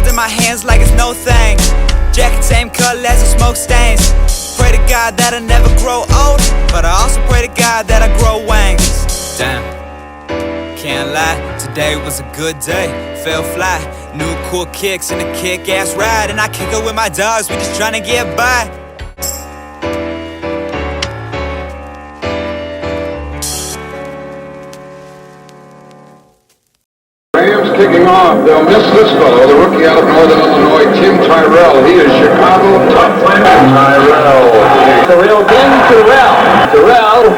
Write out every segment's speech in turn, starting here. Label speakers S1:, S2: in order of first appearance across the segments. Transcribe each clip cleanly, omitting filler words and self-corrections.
S1: held in my hands like it's no thing. Jacket same color as the smoke stains. Pray to God that I never grow old, but I also pray to God that I grow wings. Damn, can't lie, today was a good day. Fell fly, new cool kicks and a kick-ass ride. And I kick it with my dogs, we just tryna get by.
S2: Kicking off, they'll miss this fellow, the rookie out of Northern Illinois, Tim Tyrell. He is Chicago top winner. Tyrell.
S3: Terrell, then Terrell.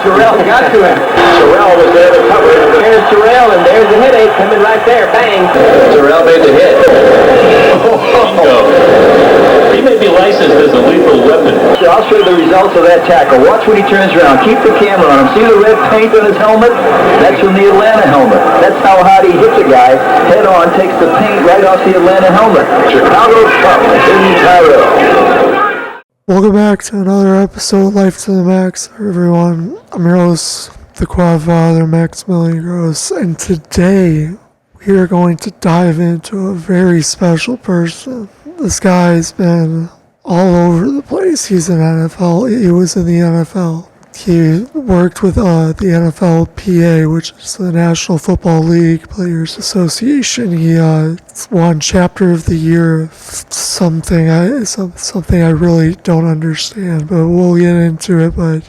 S3: Terrell got to him. Terrell was there to cover it. There's Terrell, and there's the headache coming right there. Bang. Terrell made the hit.
S4: He may be licensed as a lethal weapon.
S3: I'll show you the results of that tackle. Watch when he turns around. Keep the camera on him. See the red paint on his helmet? That's from the Atlanta helmet. That's how hard he hits a guy. Head on, takes the paint right off the Atlanta helmet. Chicago Cup, Tim Tyrell.
S5: Welcome back to another episode of Life to the Max, everyone. I'm your host, the Quad Father, Maximilian Gross, and today we are going to dive into a very special person. This guy's been all over the place. He's in NFL. He was in the NFL. He worked with the NFLPA, which is the National Football League Players Association. He won Chapter of the Year, something I really don't understand, but we'll get into it. But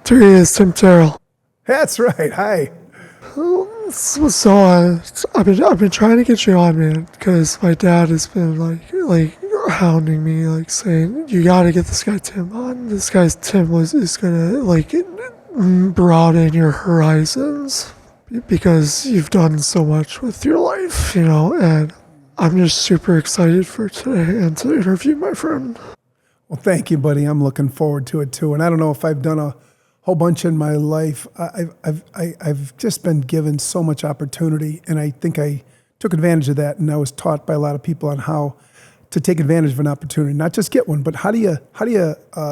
S5: here he is, Tim Terrell.
S6: That's right. Hi.
S5: So I've been trying to get you on, man, because my dad has been like hounding me, like saying you got to get this guy Tim on. This guy Tim is gonna broaden your horizons because you've done so much with your life, and I'm just super excited for today and to interview my friend.
S6: Well, thank you, buddy. I'm looking forward to it too. And I don't know if I've done a whole bunch in my life. I've just been given so much opportunity, and I think I took advantage of that. And I was taught by a lot of people on how to take advantage of an opportunity, not just get one, but how do you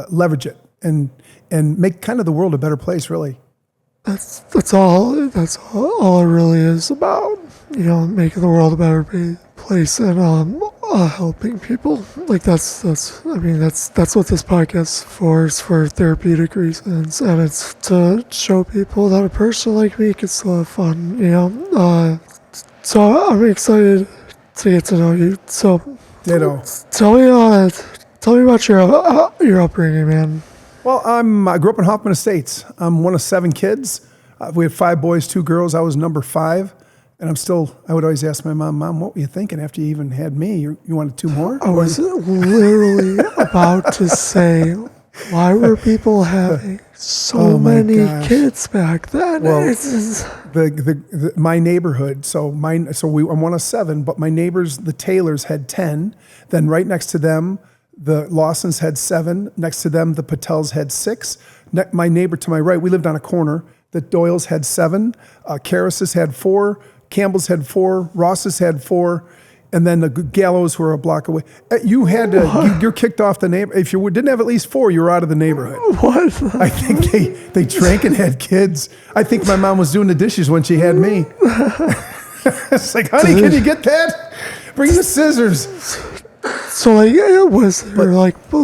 S6: leverage it and make kind of the world a better place, really.
S5: That's all it really is about, making the world a better place and helping people. Like that's what this podcast is for. It's for therapeutic reasons, and it's to show people that a person like me can still have fun, so I'm excited to get to know you. So tell me about your upbringing, man.
S6: Well, I grew up in Hoffman Estates. I'm one of 7 kids. We had 5 boys, 2 girls. I was number 5. And I would always ask my mom, what were you thinking after you even had me? You wanted 2 more?
S5: I was literally about to say, why were people having so many kids back then?
S6: Well, my neighborhood, I'm one of 7, but my neighbors, the Taylors, had 10. Then right next to them, the Lawsons had 7. Next to them, the Patels had 6. My neighbor to my right, we lived on a corner. The Doyles had 7. Karrases had 4. Campbell's had 4. Ross's had 4. And then the Gallows were a block away. You had to, you're kicked off the neighborhood. If you didn't have at least 4, you were out of the neighborhood.
S5: What?
S6: I think they drank and had kids. I think my mom was doing the dishes when she had me. It's like, honey, can you get that? Bring the scissors.
S5: So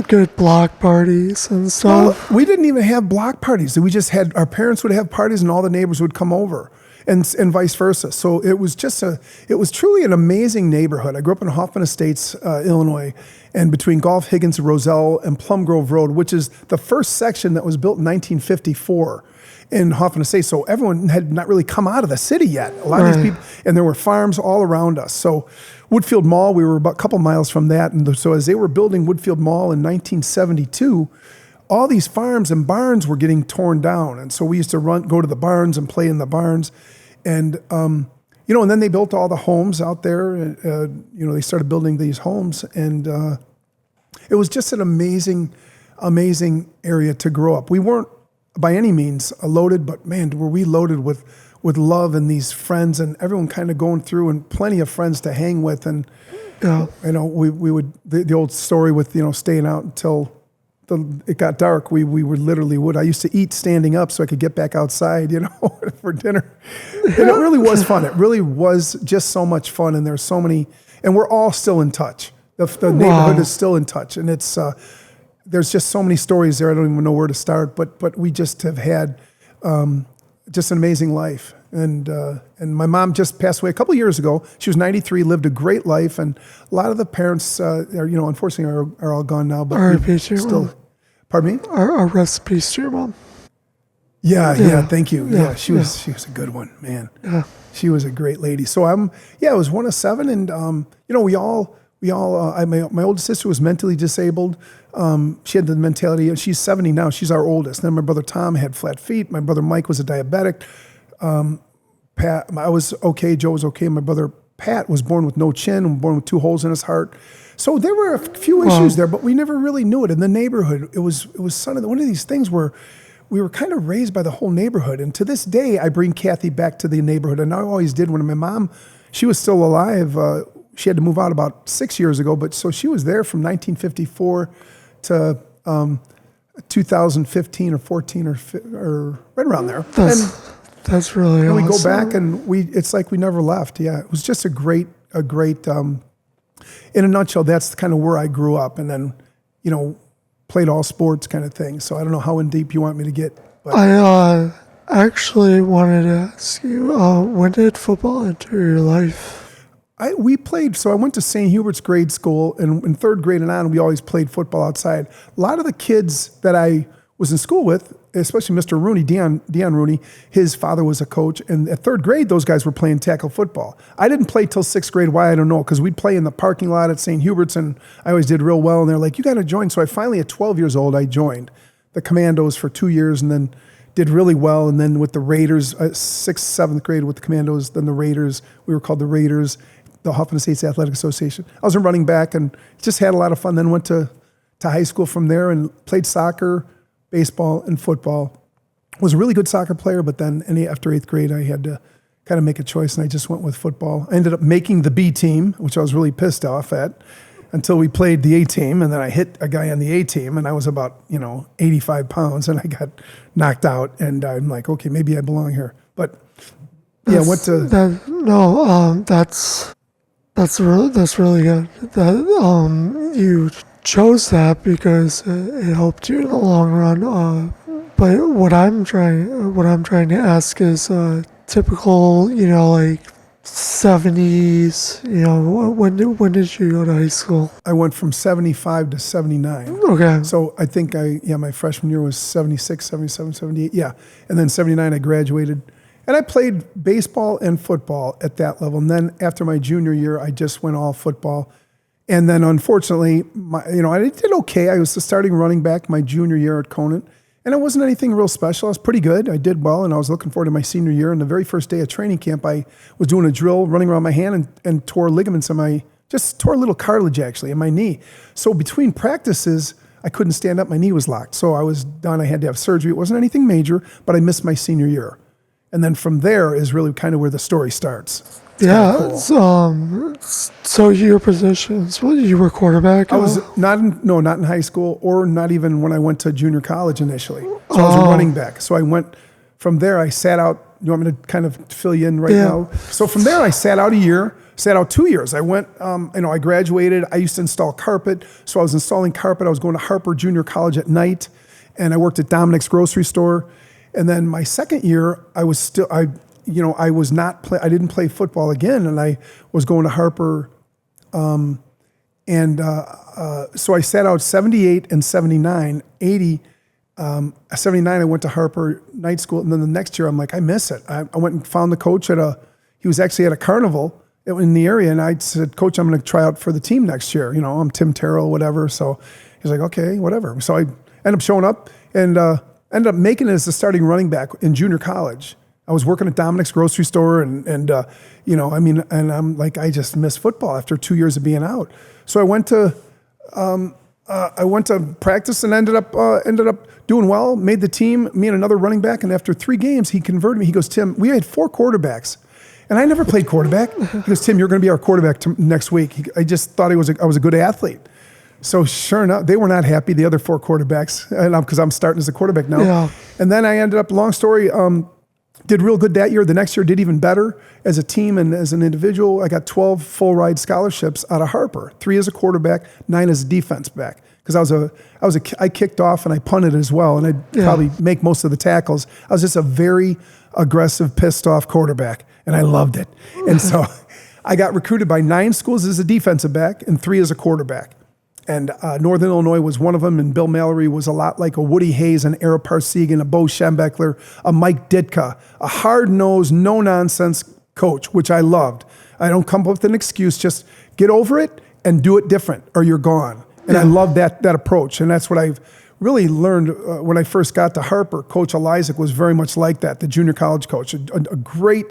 S5: good block parties and stuff?
S6: Well, we didn't even have block parties. We just had, our parents would have parties and all the neighbors would come over and vice versa. So it was truly an amazing neighborhood. I grew up in Hoffman Estates, Illinois, and between Golf Higgins, Roselle, and Plum Grove Road, which is the first section that was built in 1954 in Hoffman Estates. So everyone had not really come out of the city yet. A lot of these people, and there were farms all around us. So Woodfield Mall, we were about a couple miles from that. And so as they were building Woodfield Mall in 1972, all these farms and barns were getting torn down. And so we used to go to the barns and play in the barns. And, and then they built all the homes out there. They started building these homes. And it was just an amazing, amazing area to grow up. We weren't by any means loaded, but man, were we loaded with love and these friends and everyone kind of going through and plenty of friends to hang with. And, we would, the old story with, staying out until it got dark, we would. I used to eat standing up so I could get back outside, for dinner. And it really was fun. It really was just so much fun. And there's so many, and we're all still in touch. The neighborhood is still in touch, and it's there's just so many stories there. I don't even know where to start, but we just have had just an amazing life. And my mom just passed away a couple years ago. She was 93, lived a great life, and a lot of the parents, unfortunately, are all gone now. But still, pardon me.
S5: Our recipes to your mom.
S6: Yeah. Thank you. Yeah, she was a good one, man.
S5: Yeah,
S6: she was a great lady. So I was one of seven, and my oldest sister was mentally disabled. She had the mentality, and she's 70 now. She's our oldest. Then my brother Tom had flat feet. My brother Mike was a diabetic. Pat, I was okay. Joe was okay. My brother Pat was born with no chin and born with 2 holes in his heart. So there were a few issues there, but we never really knew it. In the neighborhood, it was one of these things where we were kind of raised by the whole neighborhood. And to this day, I bring Kathy back to the neighborhood, and I always did. When my mom, she was still alive. She had to move out about 6 years ago, but so she was there from 1954 to 2015 or 14 or right around there.
S5: That's really awesome.
S6: We go back and it's like we never left. Yeah, it was just a great, in a nutshell, that's kind of where I grew up, and then, played all sports kind of thing. So I don't know how in deep you want me to get. But.
S5: I actually wanted to ask you, when did football enter your life?
S6: We played, so I went to St. Hubert's grade school, and in 3rd grade and on, we always played football outside. A lot of the kids that I was in school with, especially Mr. Rooney, Deion Rooney, his father was a coach, and at 3rd grade, those guys were playing tackle football. I didn't play till 6th grade. Why, I don't know, because we'd play in the parking lot at St. Hubert's, and I always did real well, and they're like, you got to join. So I finally, at 12 years old, I joined the Commandos for 2 years, and then did really well, and then with the Raiders, 6th, 7th grade with the Commandos, then the Raiders, we were called the Raiders, the Hoffman Estates Athletic Association. I was a running back and just had a lot of fun. Then went to high school from there and played soccer, baseball, and football. Was a really good soccer player, but then after 8th grade, I had to kind of make a choice, and I just went with football. I ended up making the B team, which I was really pissed off at, until we played the A team, and then I hit a guy on the A team, and I was about 85 pounds, and I got knocked out, and I'm like, okay, maybe I belong here. But yeah, went to that's really good. That you chose that because it helped you in the long run. But what I'm trying to ask is typical, like 70s. When did you go to high school? I went from 75 to 79. Okay. So I think my freshman year was 76, 77, 78. Yeah, and then 79 I graduated. And I played baseball and football at that level. And then after my junior year, I just went all football. And then unfortunately, I did okay. I was the starting running back my junior year at Conant. And it wasn't anything real special. I was pretty good. I did well, and I was looking forward to my senior year. And the very first day of training camp, I was doing a drill, running around my hand, and tore ligaments just tore a little cartilage actually in my knee. So between practices, I couldn't stand up. My knee was locked. So I was done. I had to have surgery. It wasn't anything major, but I missed my senior year. And then from there is really kind of where the story starts. It's cool. So your positions, you were quarterback? I was not in high school, or not even when I went to junior college initially. So I was a running back. So I went from there, I sat out. You want me to kind of fill you in now? So from there, I sat out 2 years. I went, I graduated. I used to install carpet. So I was installing carpet. I was going to Harper Junior College at night, and I worked at Dominic's grocery store. And then my second year, I didn't play football again, and I was going to Harper. So I sat out 78 and 79, 80. 79, I went to Harper night school, and then the next year, I'm like, I miss it. I went and found the coach he was actually at a carnival in the area, and I said, Coach, I'm going to try out for the team next year. I'm Tim Terrell, whatever. So he's like, okay, whatever. So I ended up showing up and ended up making it as a starting running back in junior college. I was working at Dominic's grocery store, and I'm like, I just missed football after 2 years of being out. So I went to practice and ended up doing well, made the team, me and another running back, and after 3 games, he converted me. He goes, Tim, we had 4 quarterbacks, and I never played quarterback. He goes, Tim, you're going to be our quarterback next week. I just thought I was a good athlete. So sure enough, they were not happy, the other 4 quarterbacks, because I'm starting as a quarterback now.
S5: Yeah.
S6: And then I ended up, long story, did real good that year. The next year did even better as a team and as an individual. I got 12 full ride scholarships out of Harper, 3 as a quarterback, 9 as a defense back. Because I kicked off and I punted as well, and I'd probably make most of the tackles. I was just a very aggressive, pissed off quarterback, and I loved it. And so I got recruited by 9 schools as a defensive back and 3 as a quarterback. And Northern Illinois was one of them, and Bill Mallory was a lot like a Woody Hayes, an Ara Parsegan, a Bo Schembechler, a Mike Ditka, a hard-nosed, no-nonsense coach, which I loved. I don't come up with an excuse, just get over it and do it different, or you're gone. And I love that approach, and that's what I've really learned when I first got to Harper. Coach Elizik was very much like that, the junior college coach, a great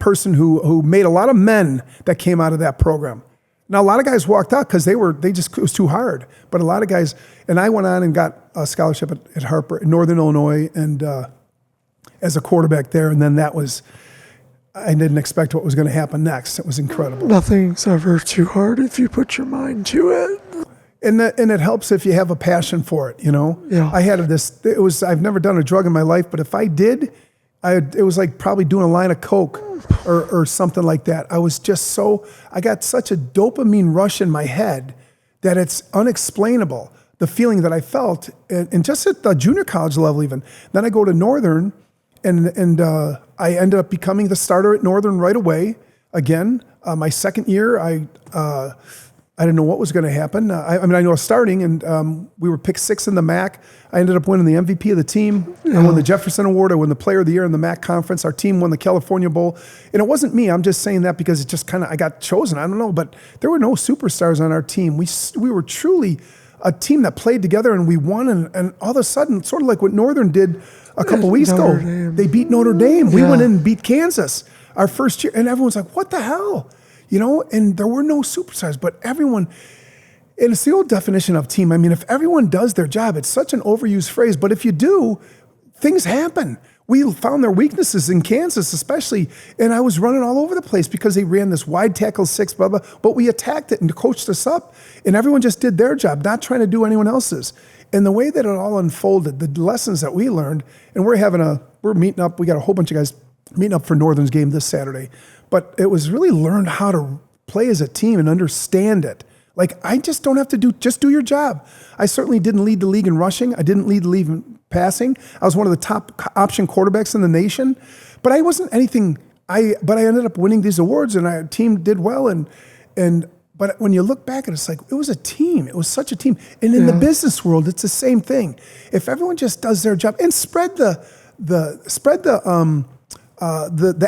S6: person who made a lot of men that came out of that program. Now, a lot of guys walked out because it was too hard. But a lot of guys, and I went on and got a scholarship at Harper, in Northern Illinois, and as a quarterback there. And then I didn't expect what was going to happen next. It was incredible.
S5: Nothing's ever too hard if you put your mind to it.
S6: And it helps if you have a passion for it, you know?
S5: Yeah.
S6: I had I've never done a drug in my life, but if I did, it was like probably doing a line of Coke or something like that. I got such a dopamine rush in my head that it's unexplainable, the feeling that I felt, and just at the junior college level even. Then I go to Northern, and I ended up becoming the starter at Northern right away. Again, my second year, I didn't know what was going to happen. I know I was starting, and we were picked 6th in the MAC. I ended up winning the MVP of the team. I won the Jefferson Award. I won the Player of the Year in the MAC conference. Our team won the California Bowl. And it wasn't me. I'm just saying that because it just I got chosen. I don't know, but there were no superstars on our team. We were truly a team that played together, and we won. And all of a sudden, sort of like what Northern did a couple weeks ago, they beat Notre Dame. We went in and beat Kansas our first year, and everyone's like, what the hell? You know, and there were no superstars, but everyone, and it's the old definition of team. I mean, if everyone does their job, it's such an overused phrase, but if you do, things happen. We found their weaknesses in Kansas, especially, and I was running all over the place because they ran this wide tackle 6, blah, blah, but we attacked it and coached us up, and everyone just did their job, not trying to do anyone else's. And the way that it all unfolded, the lessons that we learned, and we're meeting up, we got a whole bunch of guys meeting up for Northern's game this Saturday. But it was really learned how to play as a team and understand it. Like, I just don't have to just do your job. I certainly didn't lead the league in rushing. I didn't lead the league in passing. I was one of the top option quarterbacks in the nation. But I wasn't anything, but I ended up winning these awards, and our team did well. But when you look back at it, it's like, it was a team. It was such a team. And in the business world, it's the same thing. If everyone just does their job and spread the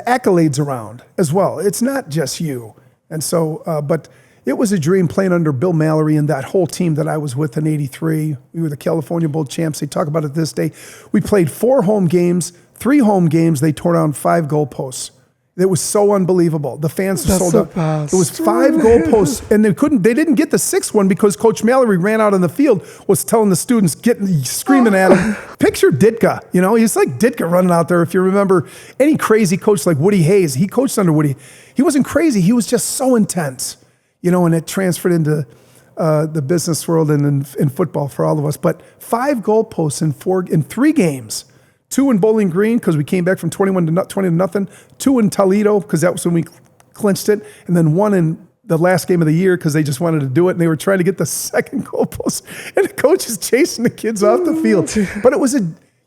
S6: accolades around as well. It's not just you. And so, but it was a dream playing under Bill Mallory and that whole team that I was with in '83. We were the California Bowl champs. They talk about it this day. We played 4 home games, 3 home games. They tore down 5 goalposts. It was so unbelievable. The fans were sold out. It was 5 goalposts, and they didn't get the 6th one because Coach Mallory ran out on the field, was telling the students, screaming at him. Picture Ditka, you know, he's like Ditka running out there. If you remember any crazy coach like Woody Hayes, he coached under Woody. He wasn't crazy. He was just so intense, you know, and it transferred into the business world and in football for all of us. But 5 goalposts in 3 games. 2 in Bowling Green because we came back from 20 to nothing. 2 in Toledo because that was when we clinched it, and then 1 in the last game of the year because they just wanted to do it and they were trying to get the second goalpost. And the coach is chasing the kids off the field. But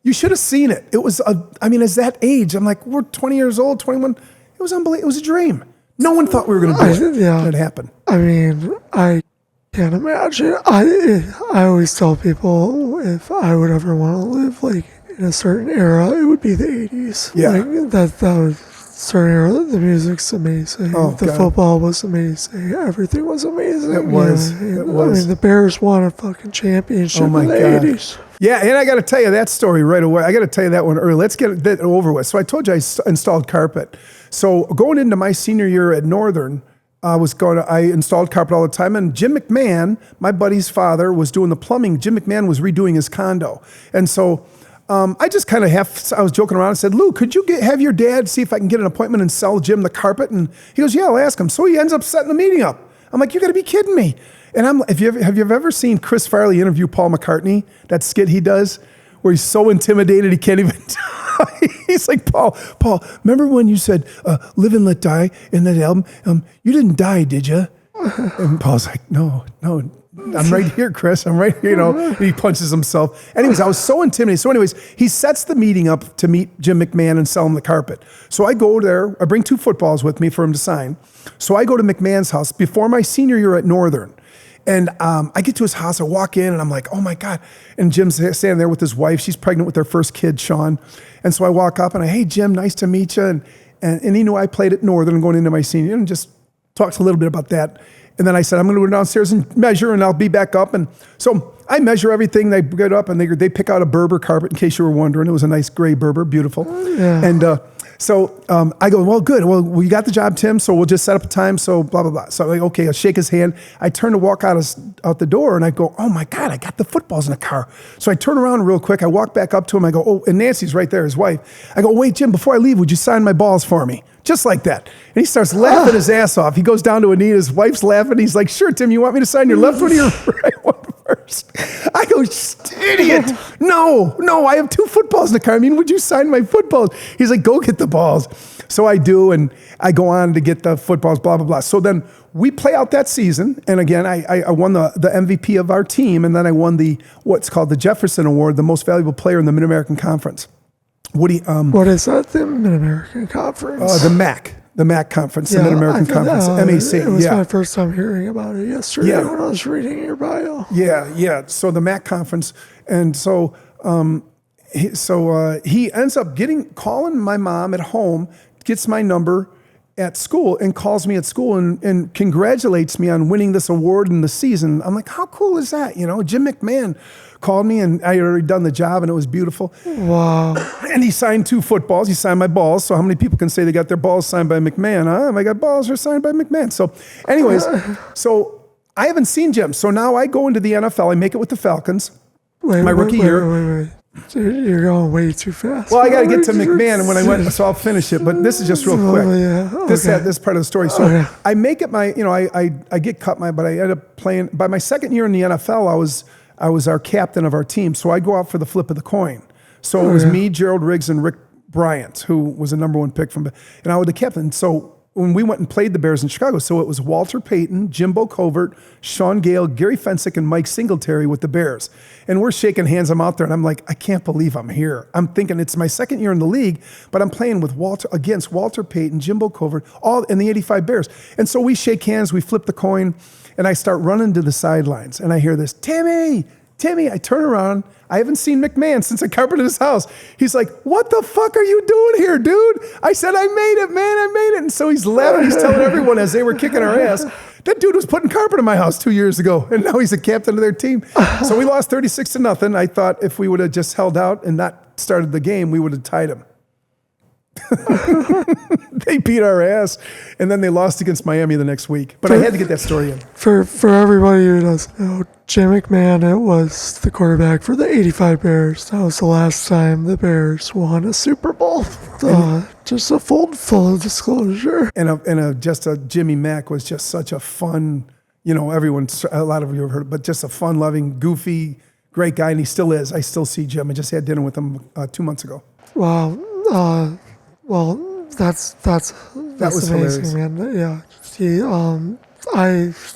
S6: you should have seen it. It was as that age, I'm like, we're 20 years old, 21. It was unbelievable. It was a dream. No one thought we were going to do it. Yeah. It happened.
S5: I mean, I can't imagine. I always tell people if I would ever want to live like in a certain era, it would be the 80s.
S6: Yeah.
S5: Like that was certain era. The music's amazing. The football was amazing. Everything was amazing.
S6: It was. It was.
S5: I mean, the Bears won a fucking championship in the 80s.
S6: Yeah, and I got to tell you that story right away. I got to tell you that one early. Let's get that over with. So I told you I installed carpet. So going into my senior year at Northern, I installed carpet all the time. And Jim McMahon, my buddy's father, was doing the plumbing. Jim McMahon was redoing his condo. And so I just kind of I was joking around and said, Lou, could you have your dad see if I can get an appointment and sell Jim the carpet? And he goes, yeah, I'll ask him. So he ends up setting the meeting up. I'm like, you got to be kidding me. And have you ever seen Chris Farley interview Paul McCartney? That skit he does where he's so intimidated he can't even die. He's like, Paul, remember when you said "Live and Let Die" in that album? You didn't die, did you? And Paul's like, no, I'm right here, Chris. I'm right here, And he punches himself. Anyways, I was so intimidated. So anyways, he sets the meeting up to meet Jim McMahon and sell him the carpet. So I go there. I bring 2 footballs with me for him to sign. So I go to McMahon's house before my senior year at Northern. And I get to his house, I walk in, and I'm like, oh my God. And Jim's standing there with his wife. She's pregnant with their first kid, Sean. And so I walk up and hey, Jim, nice to meet you. And he knew I played at Northern going into my senior year and just talked a little bit about that. And then I said, I'm going to go downstairs and measure, and I'll be back up. And so I measure everything. They get up, and they pick out a Berber carpet, in case you were wondering. It was a nice gray Berber, beautiful.
S5: Yeah.
S6: And so I go, well, good. Well, you got the job, Tim, so we'll just set up a time, so blah, blah, blah. So I'm like, okay, I'll shake his hand. I turn to walk out the door, and I go, oh, my God, I got the footballs in the car. So I turn around real quick. I walk back up to him. I go, oh, and Nancy's right there, his wife. I go, wait, Jim, before I leave, would you sign my balls for me? Just like that. And he starts laughing his ass off. He goes down to a knee. His wife's laughing. He's like, sure, Tim, you want me to sign your left one or your right one first? I go, idiot. No, I have 2 footballs in the car. I mean, would you sign my footballs? He's like, go get the balls. So I do, and I go on to get the footballs, blah, blah, blah. So then we play out that season. And again, I won the MVP of our team. And then I won what's called the Jefferson Award, the most valuable player in the Mid-American Conference.
S5: What is that? The Mid-American Conference?
S6: The MAC Conference, the Mid-American Conference, MAC.
S5: It was my first time hearing about it yesterday when I was reading your bio.
S6: Yeah. So the MAC Conference, and so he ends up calling my mom at home, gets my number at school, and calls me at school and congratulates me on winning this award in the season. I'm like, how cool is that? Jim McMahon called me, and I had already done the job, and it was beautiful.
S5: Wow.
S6: And he signed 2 footballs. He signed my balls. So how many people can say they got their balls signed by McMahon? I got balls are signed by McMahon. So anyways, so I haven't seen Jim. So now I go into the NFL. I make it with the Falcons. My rookie year.
S5: Wait. Dude, you're going way too fast.
S6: Well, I got to get to McMahon, and when I went, so I'll finish it. But this is just real quick. This part of the story. So I make it I get cut but I end up playing. By my second year in the NFL, I was our captain of our team. So I go out for the flip of the coin. So it was me, Gerald Riggs, and Rick Bryant, who was a number 1 pick and I was the captain. So when we went and played the Bears in Chicago, so it was Walter Payton, Jimbo Covert, Sean Gale, Gary Fensick, and Mike Singletary with the Bears. And we're shaking hands. I'm out there, and I'm like, I can't believe I'm here. I'm thinking it's my second year in the league, but I'm playing against Walter Payton, Jimbo Covert, all in the 85 Bears. And so we shake hands, we flip the coin, and I start running to the sidelines, and I hear this, Timmy. I turn around. I haven't seen McMahon since I carpeted his house. He's like, what the fuck are you doing here, dude? I said, I made it, man. I made it. And so he's laughing. He's telling everyone as they were kicking our ass, that dude was putting carpet in my house 2 years ago, and now he's the captain of their team. So we lost 36-0. I thought if we would have just held out and not started the game, we would have tied him. They beat our ass, and then they lost against Miami the next week. But I had to get that story in.
S5: For everybody who doesn't know, Jim McMahon, it was the quarterback for the 85 Bears. That was the last time the Bears won a Super Bowl. Just a full disclosure.
S6: And just a Jimmy Mack was just such a fun, a lot of you have heard, but just a fun-loving, goofy, great guy, and he still is. I still see Jim. I just had dinner with him 2 months ago.
S5: Wow. Well, that's
S6: was
S5: amazing,
S6: hilarious.
S5: Man. Yeah, I've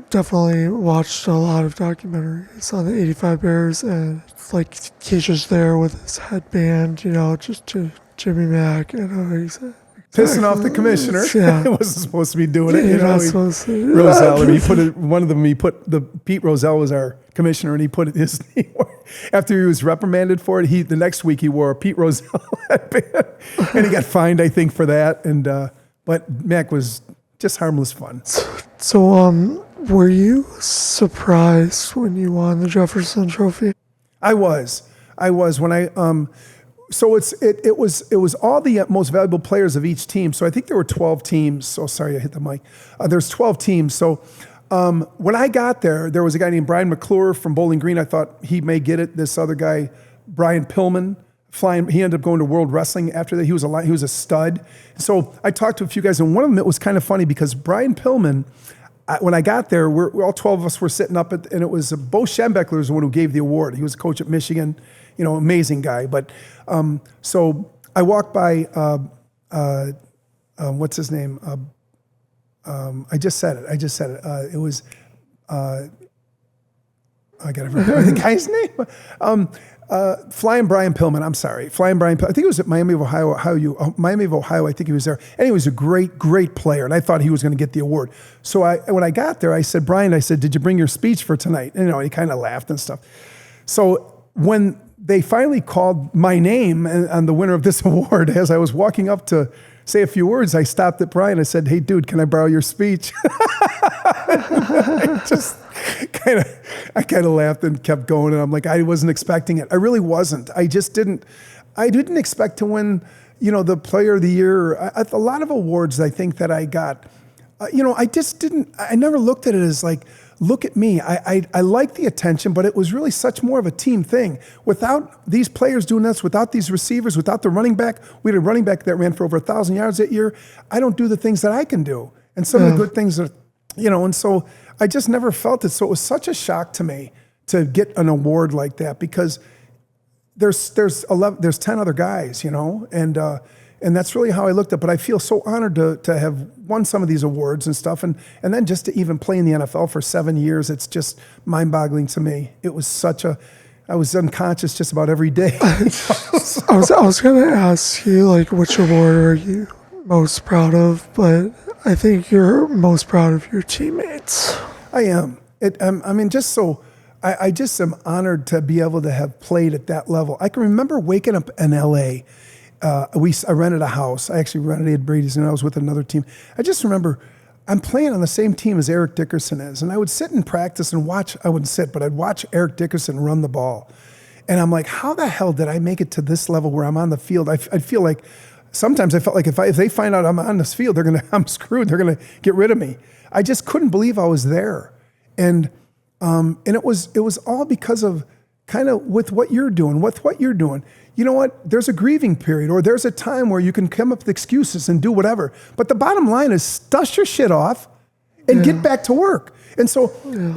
S5: definitely watched a lot of documentaries on the 85 Bears, and it's like he's just there with his headband, just to Jimmy Mack, he's
S6: pissing off the commissioner.
S5: Yeah.
S6: He wasn't supposed to be doing it.
S5: You're not supposed to.
S6: Roselle, and he put Pete Roselle was our commissioner, and he put his name after he was reprimanded for it. The next week he wore a Pete Roselle headband, and he got fined, I think, for that. And but Mac was just harmless fun.
S5: So, were you surprised when you won the Jefferson Trophy?
S6: I was when I So it was all the most valuable players of each team. So I think there were 12 teams. So sorry, I hit the mic. There's 12 teams. So when I got there was a guy named Brian McClure from Bowling Green. I thought he may get it. This other guy, Brian Pillman flying. He ended up going to World Wrestling after that. He was a stud. So I talked to a few guys, and one of them, it was kind of funny because Brian Pillman, when I got there, we're all 12 of us were sitting up, and it was Bo Schembechler was the one who gave the award. He was a coach at Michigan, amazing guy. But so I walked by, what's his name? I just said it. It was, I got to remember the guy's name. Flying Brian Pillman, I'm sorry. Flying Brian Pillman. I think it was at Miami of Ohio, I think he was there. And he was a great, great player, and I thought he was going to get the award. So when I got there, I said, Brian, did you bring your speech for tonight? And, he kind of laughed and stuff. So when they finally called my name and the winner of this award, as I was walking up to say a few words, I stopped at Brian. I said, hey, dude, can I borrow your speech? I kind of laughed and kept going. And I'm like, I wasn't expecting it. I really wasn't. I didn't expect to win, the player of the year. A lot of awards I think that I got, I never looked at it as like, look at me. I like the attention, but it was really such more of a team thing. Without these players doing this, without these receivers, without the running back, we had a running back that ran for over 1,000 yards that year. I don't do the things that I can do. And some of the good things that, and so I just never felt it. So it was such a shock to me to get an award like that because there's 10 other guys, and that's really how I looked at it. But I feel so honored to have won some of these awards and stuff. And then just to even play in the NFL for 7 years, it's just mind-boggling to me. It was I was unconscious just about every day.
S5: I was going to ask you, like, which award are you most proud of? But I think you're most proud of your teammates.
S6: I am. I just am honored to be able to have played at that level. I can remember waking up in L.A., I rented a house. I actually rented at Brady's, and I was with another team. I just remember I'm playing on the same team as Eric Dickerson is, and I would sit in practice and watch. I wouldn't sit, but I'd watch Eric Dickerson run the ball, and I'm like, how the hell did I make it to this level where I'm on the field? I feel like sometimes I felt like if they find out I'm on this field, I'm screwed. They're gonna get rid of me. I just couldn't believe I was there, and it was all because of kind of with what you're doing. You know what? There's a grieving period, or there's a time where you can come up with excuses and do whatever. But the bottom line is dust your shit off and get back to work. And so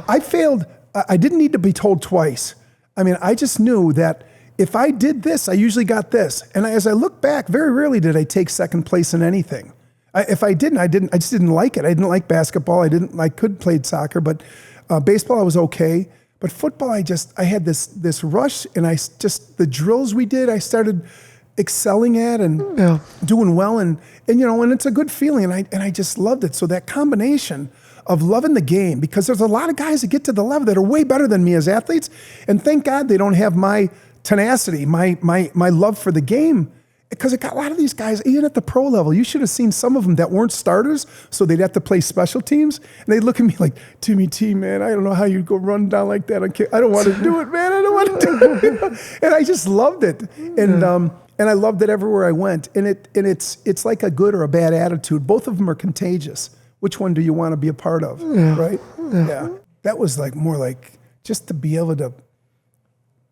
S6: I failed. I didn't need to be told twice. I mean, I just knew that if I did this, I usually got this. And as I look back, very rarely did I take second place in anything. If I didn't, I just didn't like it. I didn't like basketball. I could play soccer, but baseball I was okay. But football, I had this rush, and the drills we did, I started excelling at and doing well, and it's a good feeling, and I just loved it. So that combination of loving the game, because there's a lot of guys that get to the level that are way better than me as athletes, and thank God they don't have my tenacity, my love for the game. Because a lot of these guys, even at the pro level, you should have seen some of them that weren't starters, so they'd have to play special teams. And they'd look at me like, Timmy T, man, I don't know how you go run down like that. I don't want to do it, man. I don't want to do it. And I just loved it. And I loved it everywhere I went. And it's like a good or a bad attitude. Both of them are contagious. Which one do you want to be a part of, right? Yeah. That was more like just to be able to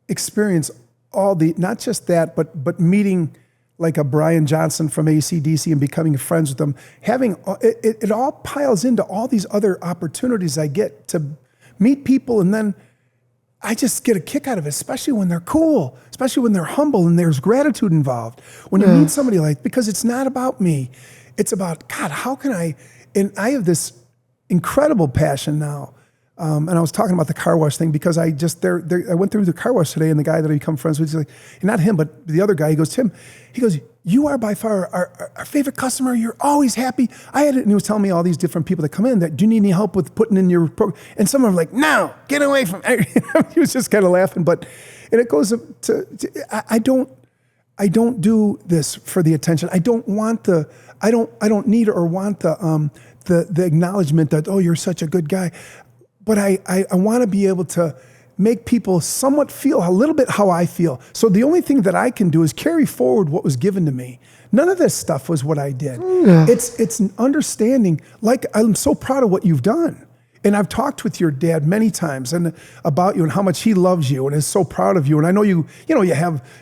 S6: experience all not just that, but meeting like a Brian Johnson from AC/DC and becoming friends with them, it all piles into all these other opportunities I get to meet people, and then I just get a kick out of it, especially when they're cool, especially when they're humble and there's gratitude involved. When you meet somebody because it's not about me, it's about, God, how can and I have this incredible passion now. And I was talking about the car wash thing because I went through the car wash today, and the guy that I become friends with, he's like, not him, but the other guy, he goes, Tim, you are by far our favorite customer. You're always happy. I had it, and he was telling me all these different people that come in that, do you need any help with putting in your program? And some of them are like, no, get away from he was just kind of laughing. And it goes to I don't do this for the attention. I don't need or want the acknowledgement that, oh, you're such a good guy. But I want to be able to make people somewhat feel a little bit how I feel. So the only thing that I can do is carry forward what was given to me. None of this stuff was what I did. Yeah. It's an understanding, like I'm so proud of what you've done. And I've talked with your dad many times and about you and how much he loves you and is so proud of you. And I know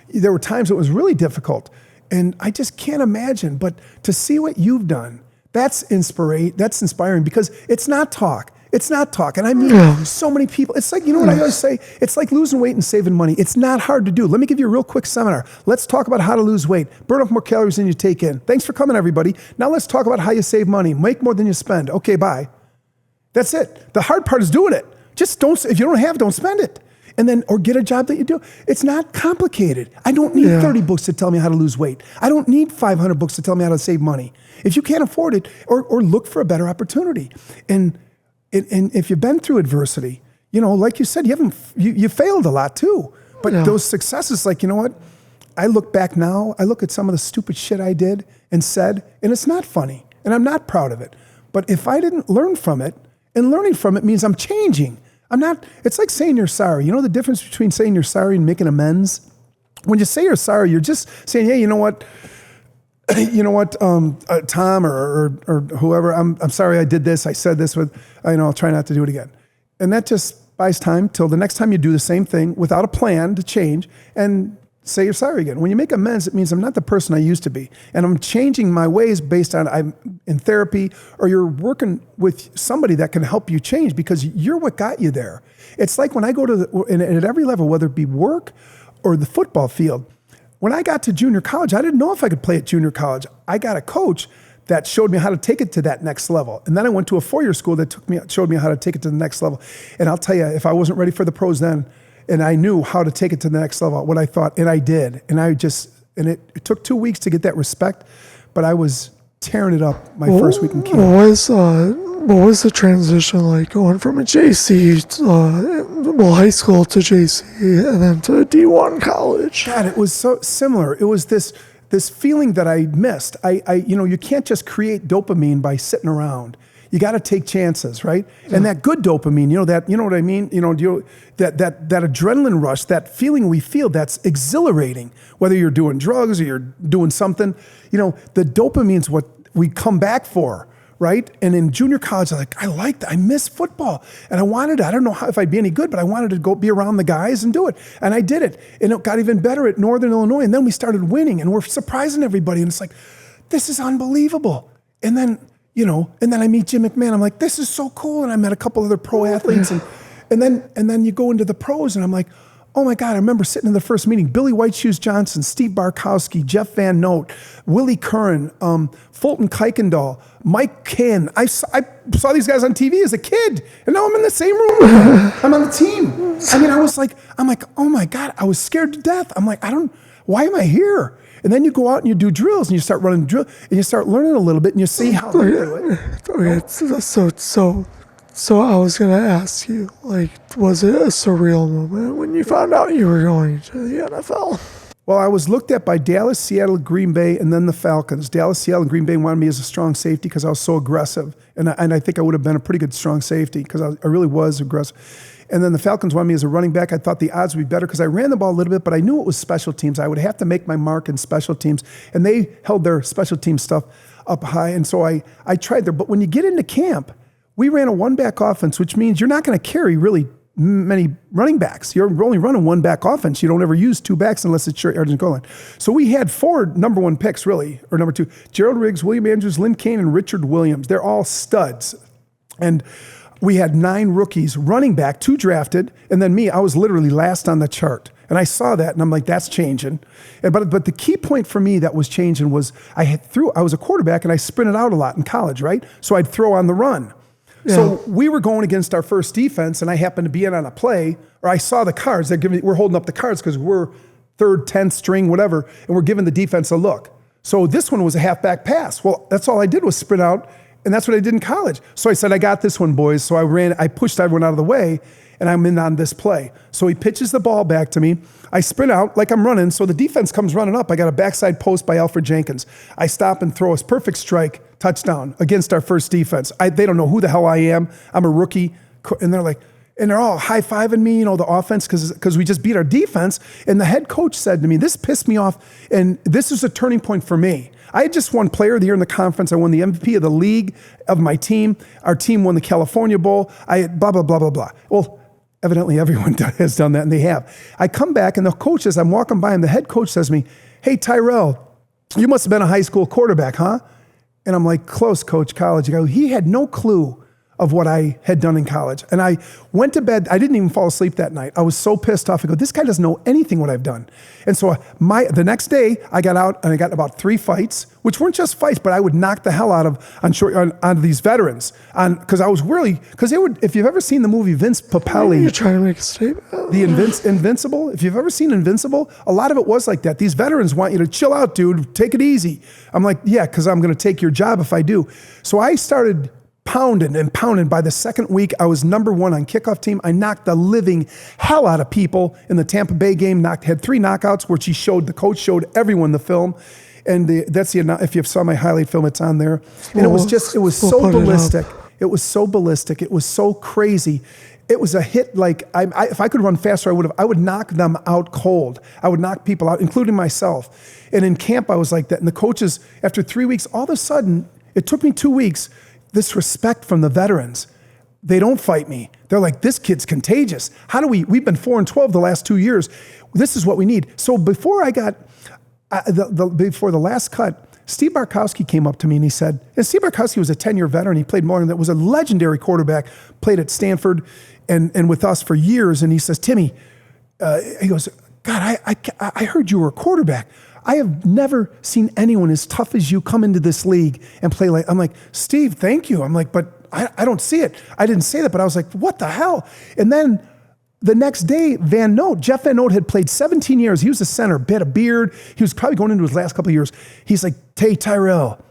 S6: there were times it was really difficult. And I just can't imagine, but to see what you've done, that's inspiring because it's not talk. It's not talk. And I mean, so many people, it's like, you know what I always say? It's like losing weight and saving money. It's not hard to do. Let me give you a real quick seminar. Let's talk about how to lose weight, burn off more calories than you take in. Thanks for coming, everybody. Now let's talk about how you save money, make more than you spend. Okay, bye. That's it. The hard part is doing it. Just if you don't have it, don't spend it. And then, or get a job that you do. It's not complicated. I don't need 30 books to tell me how to lose weight. I don't need 500 books to tell me how to save money. If you can't afford it, or look for a better opportunity. And if you've been through adversity, like you said, you failed a lot too. But those successes, like, you know what? I look back now, I look at some of the stupid shit I did and said, and it's not funny, and I'm not proud of it. But if I didn't learn from it, and learning from it means I'm changing. It's like saying you're sorry. You know the difference between saying you're sorry and making amends? When you say you're sorry, you're just saying, hey, you know what, Tom or whoever, I'm sorry I did this, I said this I'll try not to do it again. And that just buys time till the next time you do the same thing without a plan to change and say you're sorry again. When you make amends, it means I'm not the person I used to be. And I'm changing my ways based on I'm in therapy, or you're working with somebody that can help you change because you're what got you there. It's like when I go and at every level, whether it be work or the football field, when I got to junior college, I didn't know if I could play at junior college. I got a coach that showed me how to take it to that next level. And then I went to a 4-year school that showed me how to take it to the next level. And I'll tell you, if I wasn't ready for the pros then, and I knew how to take it to the next level, what I thought, and I did. And it took 2 weeks to get that respect, but I was tearing it up my first week in camp.
S5: What was the transition like going from a JC, high school to JC, and then to D1 college?
S6: God, it was so similar. It was this feeling that I missed. You can't just create dopamine by sitting around. You got to take chances, right? And that good dopamine, you know what I mean? That adrenaline rush, that feeling we feel, that's exhilarating. Whether you're doing drugs or you're doing something, the dopamine's what we come back for, right? And in junior college, I liked it. I missed football. And I wanted it. I don't know if I'd be any good, but I wanted to go be around the guys and do it. And I did it. And it got even better at Northern Illinois. And then we started winning and we're surprising everybody. And it's like, this is unbelievable. And then I meet Jim McMahon. I'm like, this is so cool. And I met a couple other pro athletes. And then you go into the pros and I'm like, oh my God, I remember sitting in the first meeting, Billy White Shoes Johnson, Steve Barkowski, Jeff Van Note, Willie Curran, Fulton Kuykendall, Mike Ken. I saw these guys on TV as a kid, and now I'm in the same room with them. I'm on the team. I mean, I'm like, oh my God, I was scared to death. I'm like, why am I here? And then you go out and you do drills, and you start running drill, and you start learning a little bit, and you see how they do it.
S5: Okay, so I was going to ask you, was it a surreal moment when you found out you were going to the NFL?
S6: Well, I was looked at by Dallas, Seattle, Green Bay, and then the Falcons. Dallas, Seattle, and Green Bay wanted me as a strong safety because I was so aggressive. And I think I would have been a pretty good strong safety because I really was aggressive. And then the Falcons wanted me as a running back. I thought the odds would be better because I ran the ball a little bit, but I knew it was special teams. I would have to make my mark in special teams. And they held their special team stuff up high. And so I tried there. But when you get into camp, we ran a one-back offense, which means you're not going to carry really many running backs. You're only running one-back offense. You don't ever use two backs unless it's your Argent goal line. So we had 4 number 1 picks, really, or number 2. Gerald Riggs, William Andrews, Lynn Kane, and Richard Williams. They're all studs. And we had 9 rookies, running back, 2 drafted, and then me, I was literally last on the chart. And I saw that, and I'm like, that's changing. But the key point for me that was changing was I was a quarterback, and I sprinted out a lot in college, right? So I'd throw on the run. Yeah. So we were going against our first defense, and I happened to be in on a play, or I saw the cards. We're holding up the cards because we're 3rd, 10th string, whatever, and we're giving the defense a look. So this one was a halfback pass. Well, that's all I did was sprint out, and that's what I did in college. So I said, I got this one, boys. So I pushed everyone out of the way, and I'm in on this play. So he pitches the ball back to me. I sprint out like I'm running, so the defense comes running up. I got a backside post by Alfred Jenkins. I stop and throw a perfect strike, touchdown against our first defense. They don't know who the hell I am. I'm a rookie. And they're like, And they're all high-fiving me, the offense, because we just beat our defense. And the head coach said to me, this pissed me off, and this is a turning point for me. I had just won Player of the Year in the conference. I won the MVP of the league of my team. Our team won the California Bowl. I had blah, blah, blah, blah, blah. Well, evidently everyone has done that, and they have. I come back, and the coach says, I'm walking by him. The head coach says to me, hey, Tyrell, you must have been a high school quarterback, huh? And I'm like, close, coach, college. He had no clue of what I had done in college. And I went to bed. I didn't even fall asleep that night. I was so pissed off. I go, this guy doesn't know anything what I've done. And so the next day, I got out and I got about 3 fights, which weren't just fights, but I would knock the hell out of on these veterans. Because I was really, because they would, if you've ever seen the movie Vince Papelli.
S5: You're trying to make a statement.
S6: The Invincible, if you've ever seen Invincible, a lot of it was like that. These veterans want you to chill out, dude, take it easy. I'm like, yeah, because I'm going to take your job if I do. So I started pounded and pounded. By the second week, I was number 1 on kickoff team. I knocked the living hell out of people in the Tampa Bay game. Had 3 knockouts, which the coach showed everyone the film. And if you saw my highlight film, it's on there. And it was so ballistic. It was so ballistic. It was so crazy. It was a hit. Like if I could run faster, I would knock them out cold. I would knock people out, including myself. And in camp, I was like that. And the coaches, after 3 weeks, all of a sudden, it took me 2 weeks. This respect from the veterans. They don't fight me. They're like, this kid's contagious. We've been 4-12 the last 2 years. This is what we need. So before I got, before the last cut, Steve Barkowski came up to me and he said, and Steve Barkowski was a 10-year veteran. He played more than that, was a legendary quarterback, played at Stanford and with us for years. And he says, Timmy, he goes, God, I heard you were a quarterback. I have never seen anyone as tough as you come into this league and play like, I'm like, Steve, thank you. I'm like, but I don't see it. I didn't say that, but I was like, what the hell? And then the next day, Jeff Van Note had played 17 years. He was a center, had a beard. He was probably going into his last couple of years. He's like, hey, Tyrell,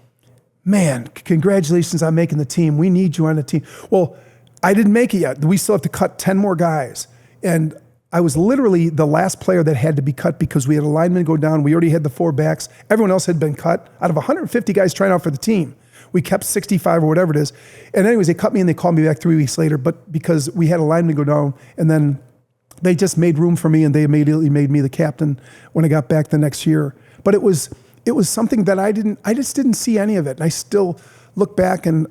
S6: man, congratulations on making the team. We need you on the team. Well, I didn't make it yet. We still have to cut 10 more guys. And I was literally the last player that had to be cut because we had a lineman go down. We already had the 4 backs. Everyone else had been cut. Out of 150 guys trying out for the team, we kept 65 or whatever it is. And anyways, they cut me and they called me back 3 weeks later, but because we had a lineman go down, and then they just made room for me and they immediately made me the captain when I got back the next year. But it was something that I just didn't see any of it. And I still look back and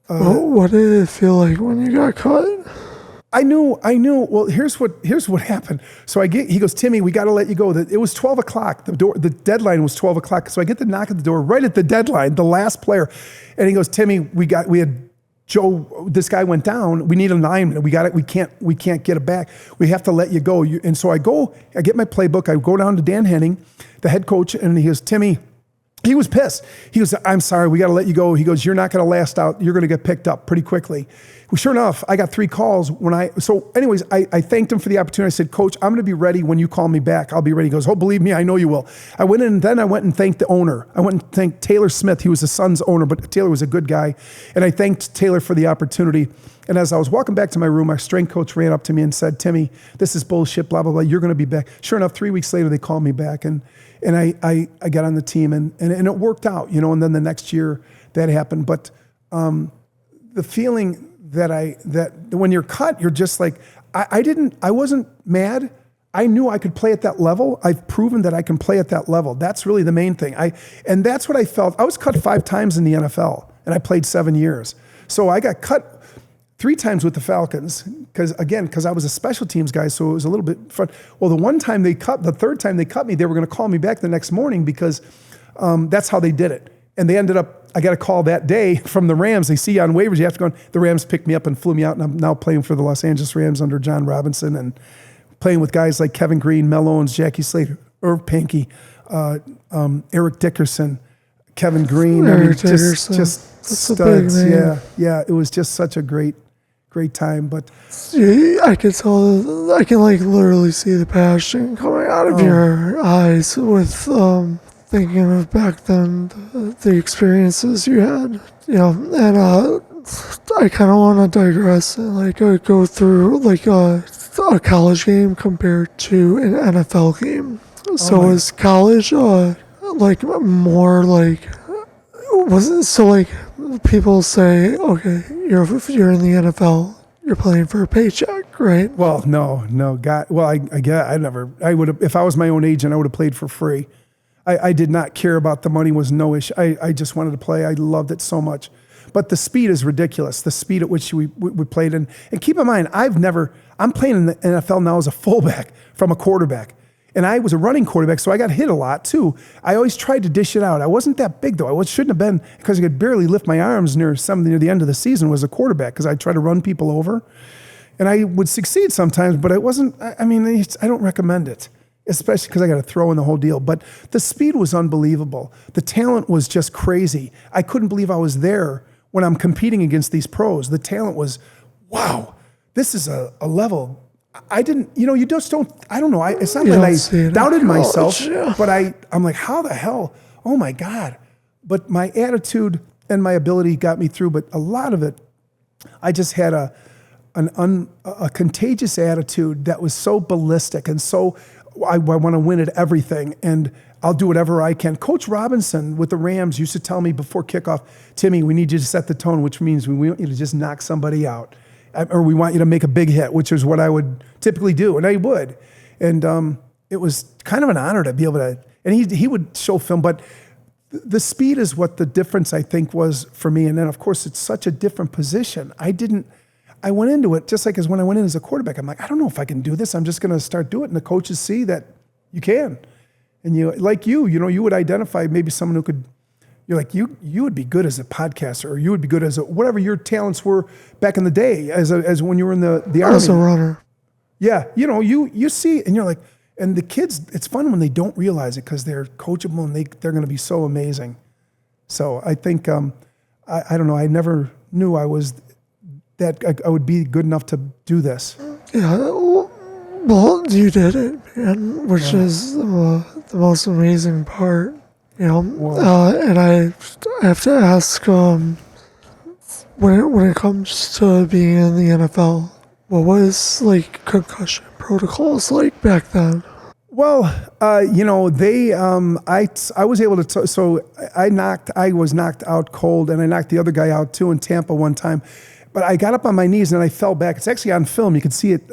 S5: what did it feel like when you got cut?
S6: I knew. Well, here's what happened. So he goes, Timmy, we got to let you go. It was 12 o'clock. The deadline was 12 o'clock. So I get the knock at the door right at the deadline, the last player. And he goes, Timmy, we had Joe, this guy went down. We need a lineman. We can't get it back. We have to let you go. And so I get my playbook. I go down to Dan Henning, the head coach, and he goes, Timmy, he was pissed. He goes, I'm sorry, we got to let you go. He goes, you're not going to last out. You're going to get picked up pretty quickly. Well, sure enough, I got 3 calls so anyways, I thanked him for the opportunity. I said, Coach, I'm going to be ready when you call me back. I'll be ready. He goes, oh, believe me, I know you will. I went in and then I went and thanked the owner. I went and thanked Taylor Smith. He was the Suns owner, but Taylor was a good guy. And I thanked Taylor for the opportunity. And as I was walking back to my room, our strength coach ran up to me and said, Timmy, this is bullshit, blah, blah, blah. You're going to be back. Sure enough, 3 weeks later, they called me back. And I got on the team and it worked out, and then the next year that happened. But the feeling that when you're cut, you're just like, I wasn't mad. I knew I could play at that level. I've proven that I can play at that level. That's really the main thing. And that's what I felt. I was cut 5 times in the NFL and I played 7 years. So I got cut 3 times with the Falcons because I was a special teams guy, so it was a little bit fun. Well, the third time they cut me, they were going to call me back the next morning because that's how they did it. And they ended up, I got a call that day from the Rams. They see you on waivers, you have to go on. The Rams picked me up and flew me out, and I'm now playing for the Los Angeles Rams under John Robinson and playing with guys like Kevin Green, Mel Owens, Jackie Slater, Irv Pankey, Eric Dickerson, Kevin Green. Just studs. Yeah. It was just such a great time. But
S5: I can tell, I can literally see the passion coming out of your eyes with thinking of back then, the experiences you had, and I kind of want to digress and go through a college game compared to an NFL game. So was college more wasn't so people say, okay, you're in the NFL, you're playing for a paycheck, right?
S6: Well, no, God. Well, I would have, if I was my own agent, I would have played for free. I did not care about the money, was no issue. I just wanted to play. I loved it so much. But the speed is ridiculous, the speed at which we played. And keep in mind, I'm playing in the NFL now as a fullback from a quarterback. And I was a running quarterback, so I got hit a lot too. I always tried to dish it out. I wasn't that big though. I shouldn't have been, because I could barely lift my arms near the end of the season was a quarterback, because I tried to run people over. And I would succeed sometimes, but it wasn't, I don't recommend it, especially because I got to throw in the whole deal. But the speed was unbelievable. The talent was just crazy. I couldn't believe I was there when I'm competing against these pros. The talent was, wow, this is a level. I didn't, you just don't, I don't know. It's not that I doubted myself, but I'm like, how the hell? Oh my God. But my attitude and my ability got me through. But a lot of it, I just had a contagious attitude that was so ballistic and so, I want to win at everything, and I'll do whatever I can. Coach Robinson with the Rams used to tell me before kickoff, Timmy, we need you to set the tone, which means we want you to just knock somebody out. Or we want you to make a big hit, which is what I would typically do, and I would. And it was kind of an honor to be able to, and he would show film, but the speed is what the difference, I think, was for me. And then, of course, it's such a different position. I went into it just like as when I went in as a quarterback. I'm like, I don't know if I can do this. I'm just going to start doing it. And the coaches see that you can. And you would identify maybe someone who could, you're like, you would be good as a podcaster, or you would be good as whatever your talents were back in the day as when you were in the Army.
S5: As a runner.
S6: Yeah. You see, and you're like, and the kids, it's fun when they don't realize it because they're coachable and they're going to be so amazing. So I think, I don't know, I never knew that I would be good enough to do this.
S5: Yeah, well, you did it, man, which is the most amazing part, and I have to ask, when it comes to being in the NFL, what was concussion protocols like back then?
S6: Well, I was able to, so I was knocked out cold, and I knocked the other guy out too in Tampa one time. But I got up on my knees and I fell back. It's actually on film. You can see it,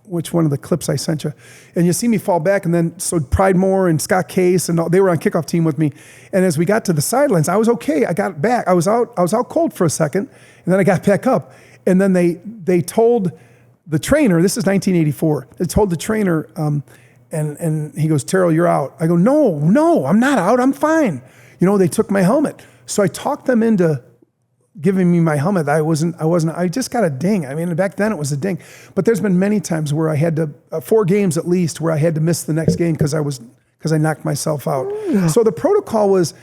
S6: which one of the clips I sent you. And you see me fall back. And then, so Pride Moore and Scott Case, and they were on kickoff team with me. And as we got to the sidelines, I was okay. I got back. I was out cold for a second. And then I got back up. And then they told the trainer, this is 1984. They told the trainer, and he goes, Terrell, you're out. I go, no, I'm not out. I'm fine. They took my helmet. So I talked them into giving me my helmet. I just got a ding. Back then it was a ding. But there's been many times where I had to, 4 games at least, where I had to miss the next game because I knocked myself out. Yeah. So the protocol was,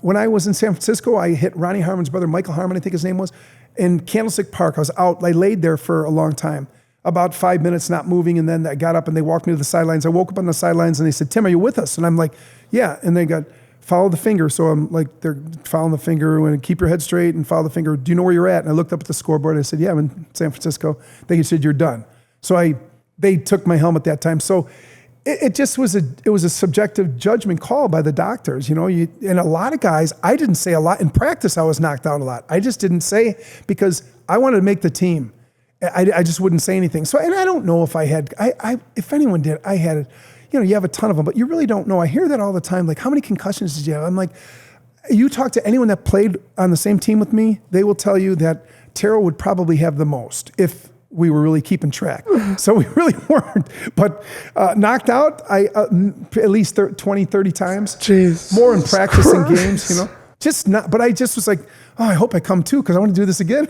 S6: when I was in San Francisco, I hit Ronnie Harmon's brother, Michael Harmon, I think his name was, in Candlestick Park. I was out. I laid there for a long time, about 5 minutes, not moving. And then I got up and they walked me to the sidelines. I woke up on the sidelines and they said, Tim, are you with us? And I'm like, yeah. And they got, follow the finger. So I'm like, they're following the finger and keep your head straight and follow the finger. Do you know where you're at? And I looked up at the scoreboard. I said, yeah, I'm in San Francisco. They said, you're done. So they took my helmet that time. So it just was a subjective judgment call by the doctors. And a lot of guys, I didn't say a lot. In practice, I was knocked out a lot. I just didn't say because I wanted to make the team. I just wouldn't say anything. So, and I don't know if I had, if anyone did, I had, you have a ton of them, but you really don't know. I hear that all the time. Like, how many concussions did you have? I'm like, you talk to anyone that played on the same team with me, they will tell you that Terrell would probably have the most if we were really keeping track. So we really weren't. But knocked out, at least 20, 30 times.
S5: Jeez.
S6: More in practice and games, Just not, but I just was like, oh, I hope I come too, because I want to do this again.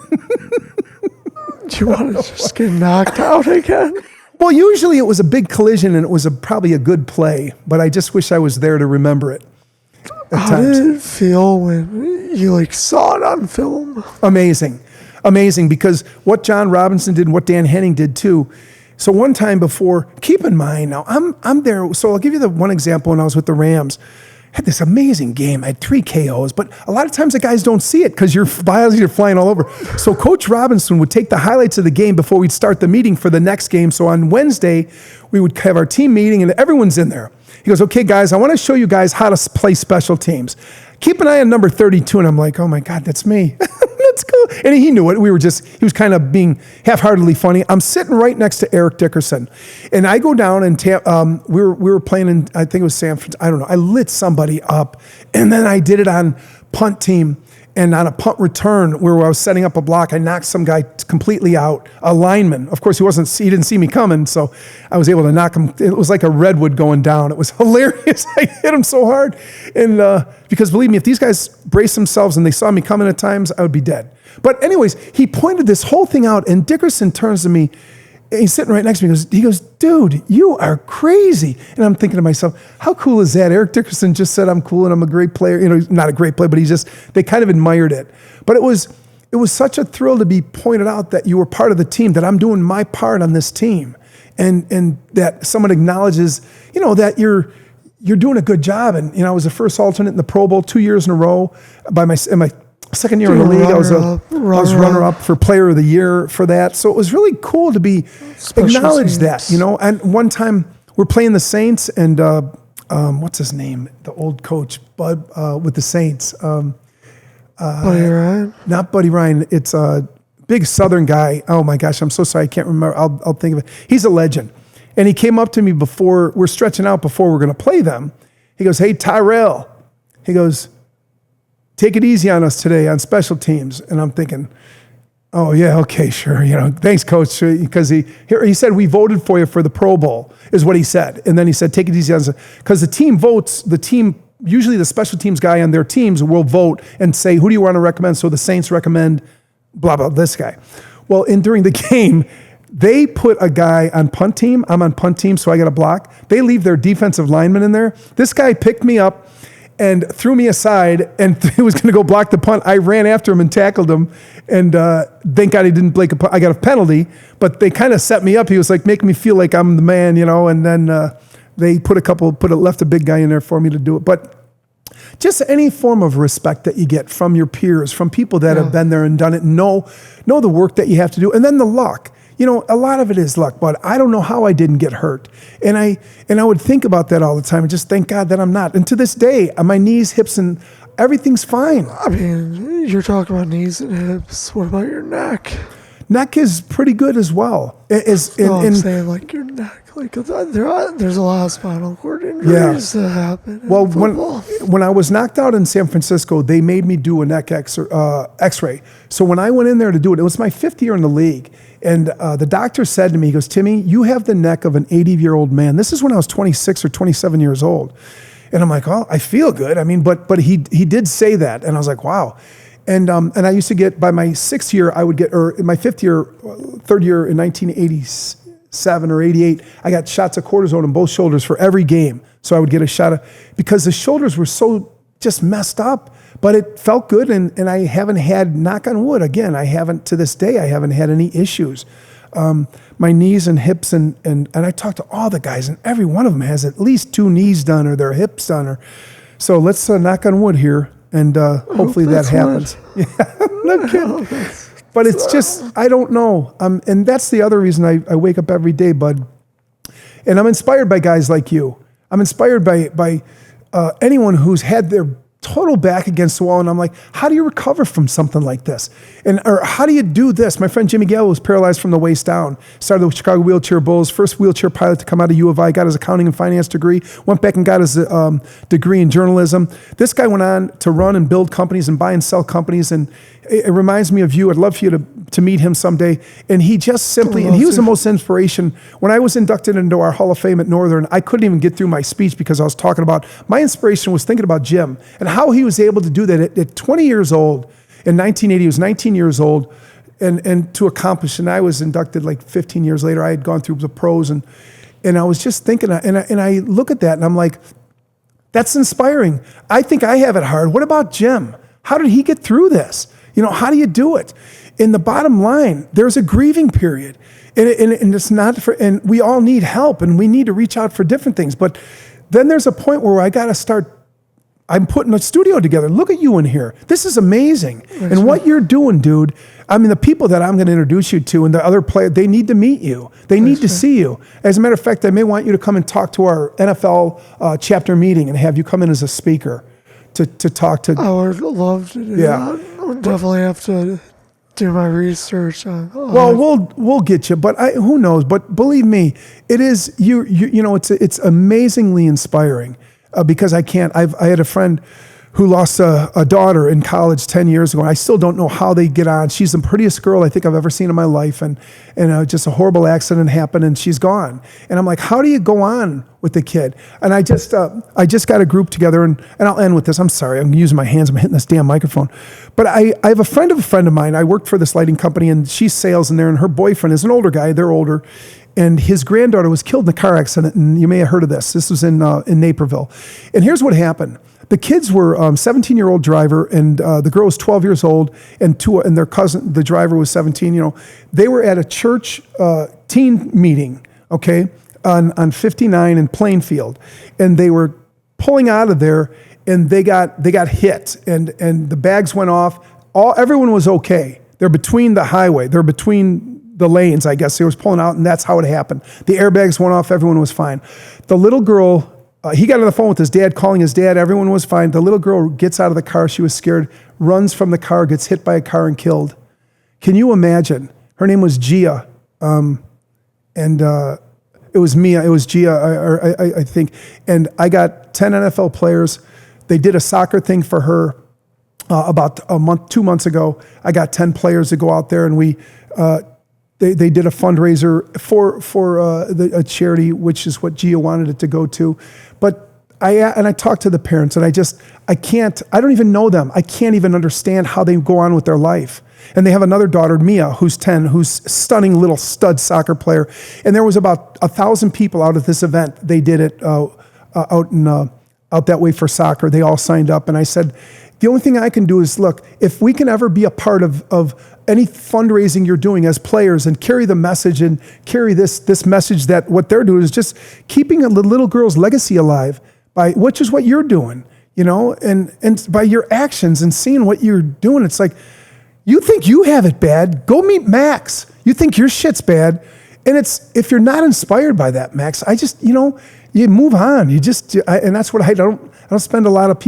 S5: Do you want to just get knocked out again?
S6: Well, usually it was a big collision and it was probably a good play, but I just wish I was there to remember it.
S5: How did it feel when you saw it on film?
S6: Amazing, because what John Robinson did and what Dan Henning did too. So one time before, keep in mind now, I'm there. So I'll give you the one example when I was with the Rams. I had this amazing game. I had 3 KOs, but a lot of times the guys don't see it because you're flying all over. So Coach Robinson would take the highlights of the game before we'd start the meeting for the next game. So on Wednesday, we would have our team meeting and everyone's in there. He goes, okay, guys, I want to show you guys how to play special teams. Keep an eye on number 32. And I'm like, oh my God, that's me. That's cool. And he knew it. He was kind of being half-heartedly funny. I'm sitting right next to Eric Dickerson. And I go down and we were playing in, I think it was San Francisco. I don't know. I lit somebody up. And then I did it on punt team. And on a punt return where I was setting up a block, I knocked some guy completely out, a lineman. Of course, he didn't see me coming, so I was able to knock him. It was like a redwood going down. It was hilarious. I hit him so hard. And because believe me, if these guys braced themselves and they saw me coming at times, I would be dead. But anyways, he pointed this whole thing out, and Dickerson turns to me. He's sitting right next to me. He goes, dude, you are crazy. And I'm thinking to myself, how cool is that? Eric Dickerson just said I'm cool and I'm a great player. You know, not a great player, but they kind of admired it. But it was such a thrill to be pointed out that you were part of the team, that I'm doing my part on this team. And that someone acknowledges, you know, that you're doing a good job. And, you know, I was the first alternate in the Pro Bowl 2 years in a row in my second year in the league. I was runner-up for Player of the Year for that. So it was really cool to be acknowledged that, you know. And one time we're playing the Saints, and what's his name? The old coach, Bud, with the Saints.
S5: Buddy Ryan?
S6: Not Buddy Ryan. It's a big Southern guy. Oh my gosh, I'm so sorry. I can't remember. I'll think of it. He's a legend. And he came up to me before we're stretching out before we're going to play them. He goes, "Hey, TYRELL." He goes, "Take it easy on us today on special teams." And I'm thinking, oh yeah, okay, sure. You know, thanks, coach. Because he said, we voted for you for the Pro Bowl, is what he said. And then he said, take it easy on us. Because the team votes, usually the special teams guy on their teams will vote and say, who do you want to recommend? So the Saints recommend blah, blah, this guy. Well, during the game, they put a guy on punt team. I'm on punt team, so I got a block. They leave their defensive lineman in there. This guy picked me up and threw me aside, and he was going to go block the punt. I ran after him and tackled him, and thank God he didn't break a punt. I got a penalty, but they kind of set me up. He was like making me feel like I'm the man, you know, and then they left a big guy in there for me to do it. But just any form of respect that you get from your peers, from people that have been there and done it, and know the work that you have to do, and then the luck. You know, a lot of it is luck, but I don't know how I didn't get hurt. And I would think about that all the time and just thank God that I'm not. And to this day, my knees, hips, and everything's fine.
S5: I mean, you're talking about knees and hips. What about your neck?
S6: Neck is pretty good as well.
S5: I'm saying like your neck. Like there's a lot of spinal cord injuries that happen.
S6: Well, when I was knocked out in San Francisco, they made me do a neck X-ray. So when I went in there to do it, it was my 5th year in the league. And the doctor said to me, he goes, "Timmy, you have the neck of an 80-year-old man." This is when I was 26 or 27 years old. And I'm like, oh, I feel good. I mean, but he did say that. And I was like, wow. And I used to get, by my 6th year, in my 5th year, 3rd year in 1987 or 88, I got shots of cortisone in both shoulders for every game. So I would get a shot because the shoulders were so just messed up. But it felt good, and I haven't had, knock on wood, again, to this day, I haven't had any issues. My knees and hips, and I talked to all the guys, and every one of them has at least 2 knees done or their hips done. So let's knock on wood here, and hopefully that happens. Yeah, no kidding. But it's just, I don't know. And that's the other reason I wake up every day, bud. And I'm inspired by guys like you. I'm inspired by anyone who's had their total back against the wall, and I'm like, how do you recover from something like this? Or how do you do this? My friend Jimmy Gale was paralyzed from the waist down, started the Chicago Wheelchair Bulls, first wheelchair pilot to come out of U of I, got his accounting and finance degree, went back and got his degree in journalism. This guy went on to run and build companies and buy and sell companies, and it reminds me of you. I'd love for you to meet him someday. And he just simply, and he was the most inspiration. When I was inducted into our Hall of Fame at Northern, I couldn't even get through my speech because I was talking about, my inspiration was thinking about Jim and how he was able to do that at 20 years old. In 1980, he was 19 years old, and to accomplish. And I was inducted like 15 years later. I had gone through the pros, and I was just thinking, and I look at that, and I'm like, that's inspiring. I think I have it hard. What about Jim? How did he get through this? You know, how do you do it? In the bottom line, there's a grieving period, and it's not for, and we all need help, and we need to reach out for different things. But then there's a point where I got to start. I'm putting a studio together. Look at you in here. This is amazing. And what you're doing, dude, I mean, the people that I'm going to introduce you to and the other players, they need to meet you. They need to see you. As a matter of fact, I may want you to come and talk to our NFL chapter meeting and have you come in as a speaker to talk to.
S5: I would love to do that. definitely have to do my research on.
S6: Well, we'll get you, but who knows? But believe me, it is you know it's amazingly inspiring because I had a friend who lost a daughter in college 10 years ago, and I still don't know how they get on. She's the prettiest girl I think I've ever seen in my life, and just a horrible accident happened, and she's gone. And I'm like, how do you go on with the kid? And I just got a group together, and I'll end with this. I'm sorry, I'm using my hands, I'm hitting this damn microphone. But I have a friend of mine. I worked for this lighting company, and she sales in there, and her boyfriend is an older guy. They're older. And his granddaughter was killed in a car accident, and you may have heard of this. This was in Naperville. And here's what happened. The kids were 17-year-old driver, and the girl was 12 years old, and their cousin, the driver, was 17. You know, they were at a church teen meeting, okay, on 59 in Plainfield, and they were pulling out of there, and they got hit, and the bags went off. Everyone was okay. They're between the highway. They're between the lanes, I guess. They was pulling out, and that's how it happened. The airbags went off. Everyone was fine. The little girl. He got on the phone with his dad, calling his dad. Everyone was fine. The little girl gets out of the car. She was scared, runs from the car, gets hit by a car and killed. Can you imagine? Her name was Gia. It was Mia. It was Gia, I think. And I got 10 NFL players. They did a soccer thing for her about 2 months ago. I got 10 players to go out there, and they did a fundraiser for a charity, which is what Gia wanted it to go to. But I talked to the parents, and I don't even know them. I can't even understand how they go on with their life. And they have another daughter, Mia, who's 10, who's a stunning little stud soccer player. And there was about 1,000 people out at this event. They did it out that way for soccer. They all signed up, and I said, the only thing I can do is, look, if we can ever be a part of any fundraising you're doing as players and carry the message and carry this message that what they're doing is just keeping a little girl's legacy alive, which is what you're doing, you know, and by your actions and seeing what you're doing. It's like, you think you have it bad, go meet Max. You think your shit's bad. And if you're not inspired by that, Max, you move on. And that's what I don't spend a lot of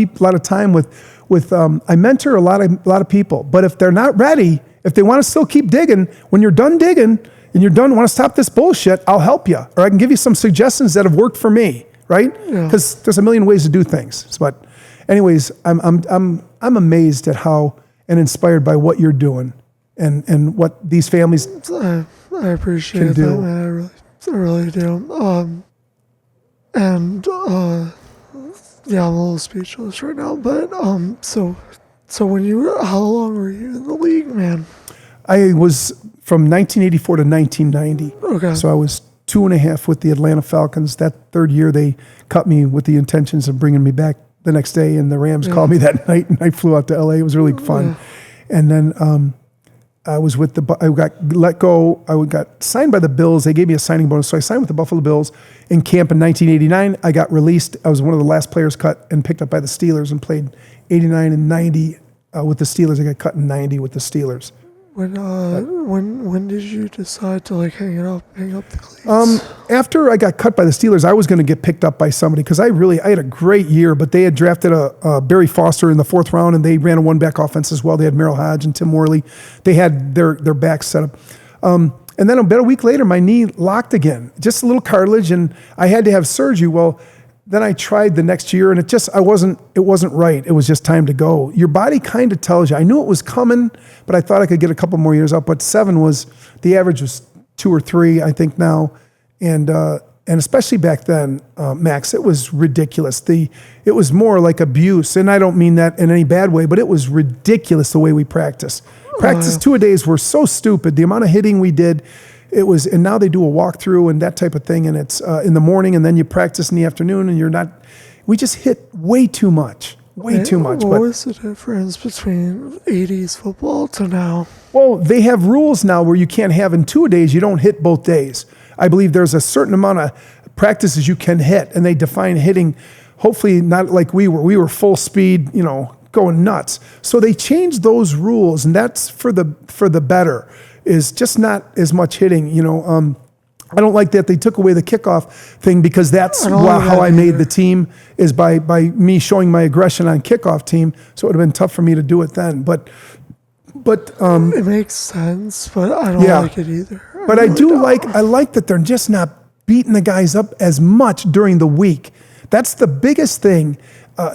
S6: time with I mentor a lot of people, but if they're not ready, if they want to still keep digging, when you're done digging and want to stop this bullshit, I'll help you, or I can give you some suggestions that have worked for me, right? Because there's a million ways to do things. But anyways, I'm amazed at how and inspired by what you're doing and what these families
S5: I appreciate that, man. I really do. Yeah, I'm a little speechless right now, but so how long were you in the league, man?
S6: I was from 1984 to 1990.
S5: Okay.
S6: So I was 2.5 with the Atlanta Falcons. That third year, they cut me with the intentions of bringing me back the next day, and the Rams called me that night, and I flew out to LA. It was really fun. Yeah. And then I was I got let go. I got signed by the Bills. They gave me a signing bonus, so I signed with the Buffalo Bills in camp in 1989. I got released. I was one of the last players cut and picked up by the Steelers and played 89 and 90 with the Steelers. I got cut in 90 with the Steelers.
S5: When did you decide to hang up the cleats?
S6: After I got cut by the Steelers, I was going to get picked up by somebody because I had a great year, but they had drafted a Barry Foster in the 4th round, and they ran a one-back offense as well. They had Merrill Hodge and Tim Worley. They had their backs set up. And then about a week later, my knee locked again, just a little cartilage, and I had to have surgery. Well, then I tried the next year, and it wasn't right. It was just time to go. Your body kind of tells you. I knew it was coming, but I thought I could get a couple more years out. But 7 was, the average was 2 or 3, I think now. And especially back then, Max, it was ridiculous. It was more like abuse, and I don't mean that in any bad way, but it was ridiculous the way we practiced. Practice 2-a-days were so stupid. The amount of hitting we did, and now they do a walkthrough and that type of thing, and it's in the morning, and then you practice in the afternoon, and we just hit way too much. Too much.
S5: What was the difference between 80s football to now?
S6: Well, they have rules now where you can't have in 2-a-days, you don't hit both days. I believe there's a certain amount of practices you can hit, and they define hitting, hopefully not like we were. We were full speed, going nuts. So they changed those rules, and that's for the better, is just not as much hitting, I don't like that they took away the kickoff thing, because that's how I made the team, is by me showing my aggression on kickoff team. So it would have been tough for me to do it then. But But
S5: It makes sense, but I don't
S6: Yeah.
S5: like it either.
S6: But I
S5: really
S6: do
S5: don't.
S6: like that they're just not beating the guys up as much during the week. That's the biggest thing,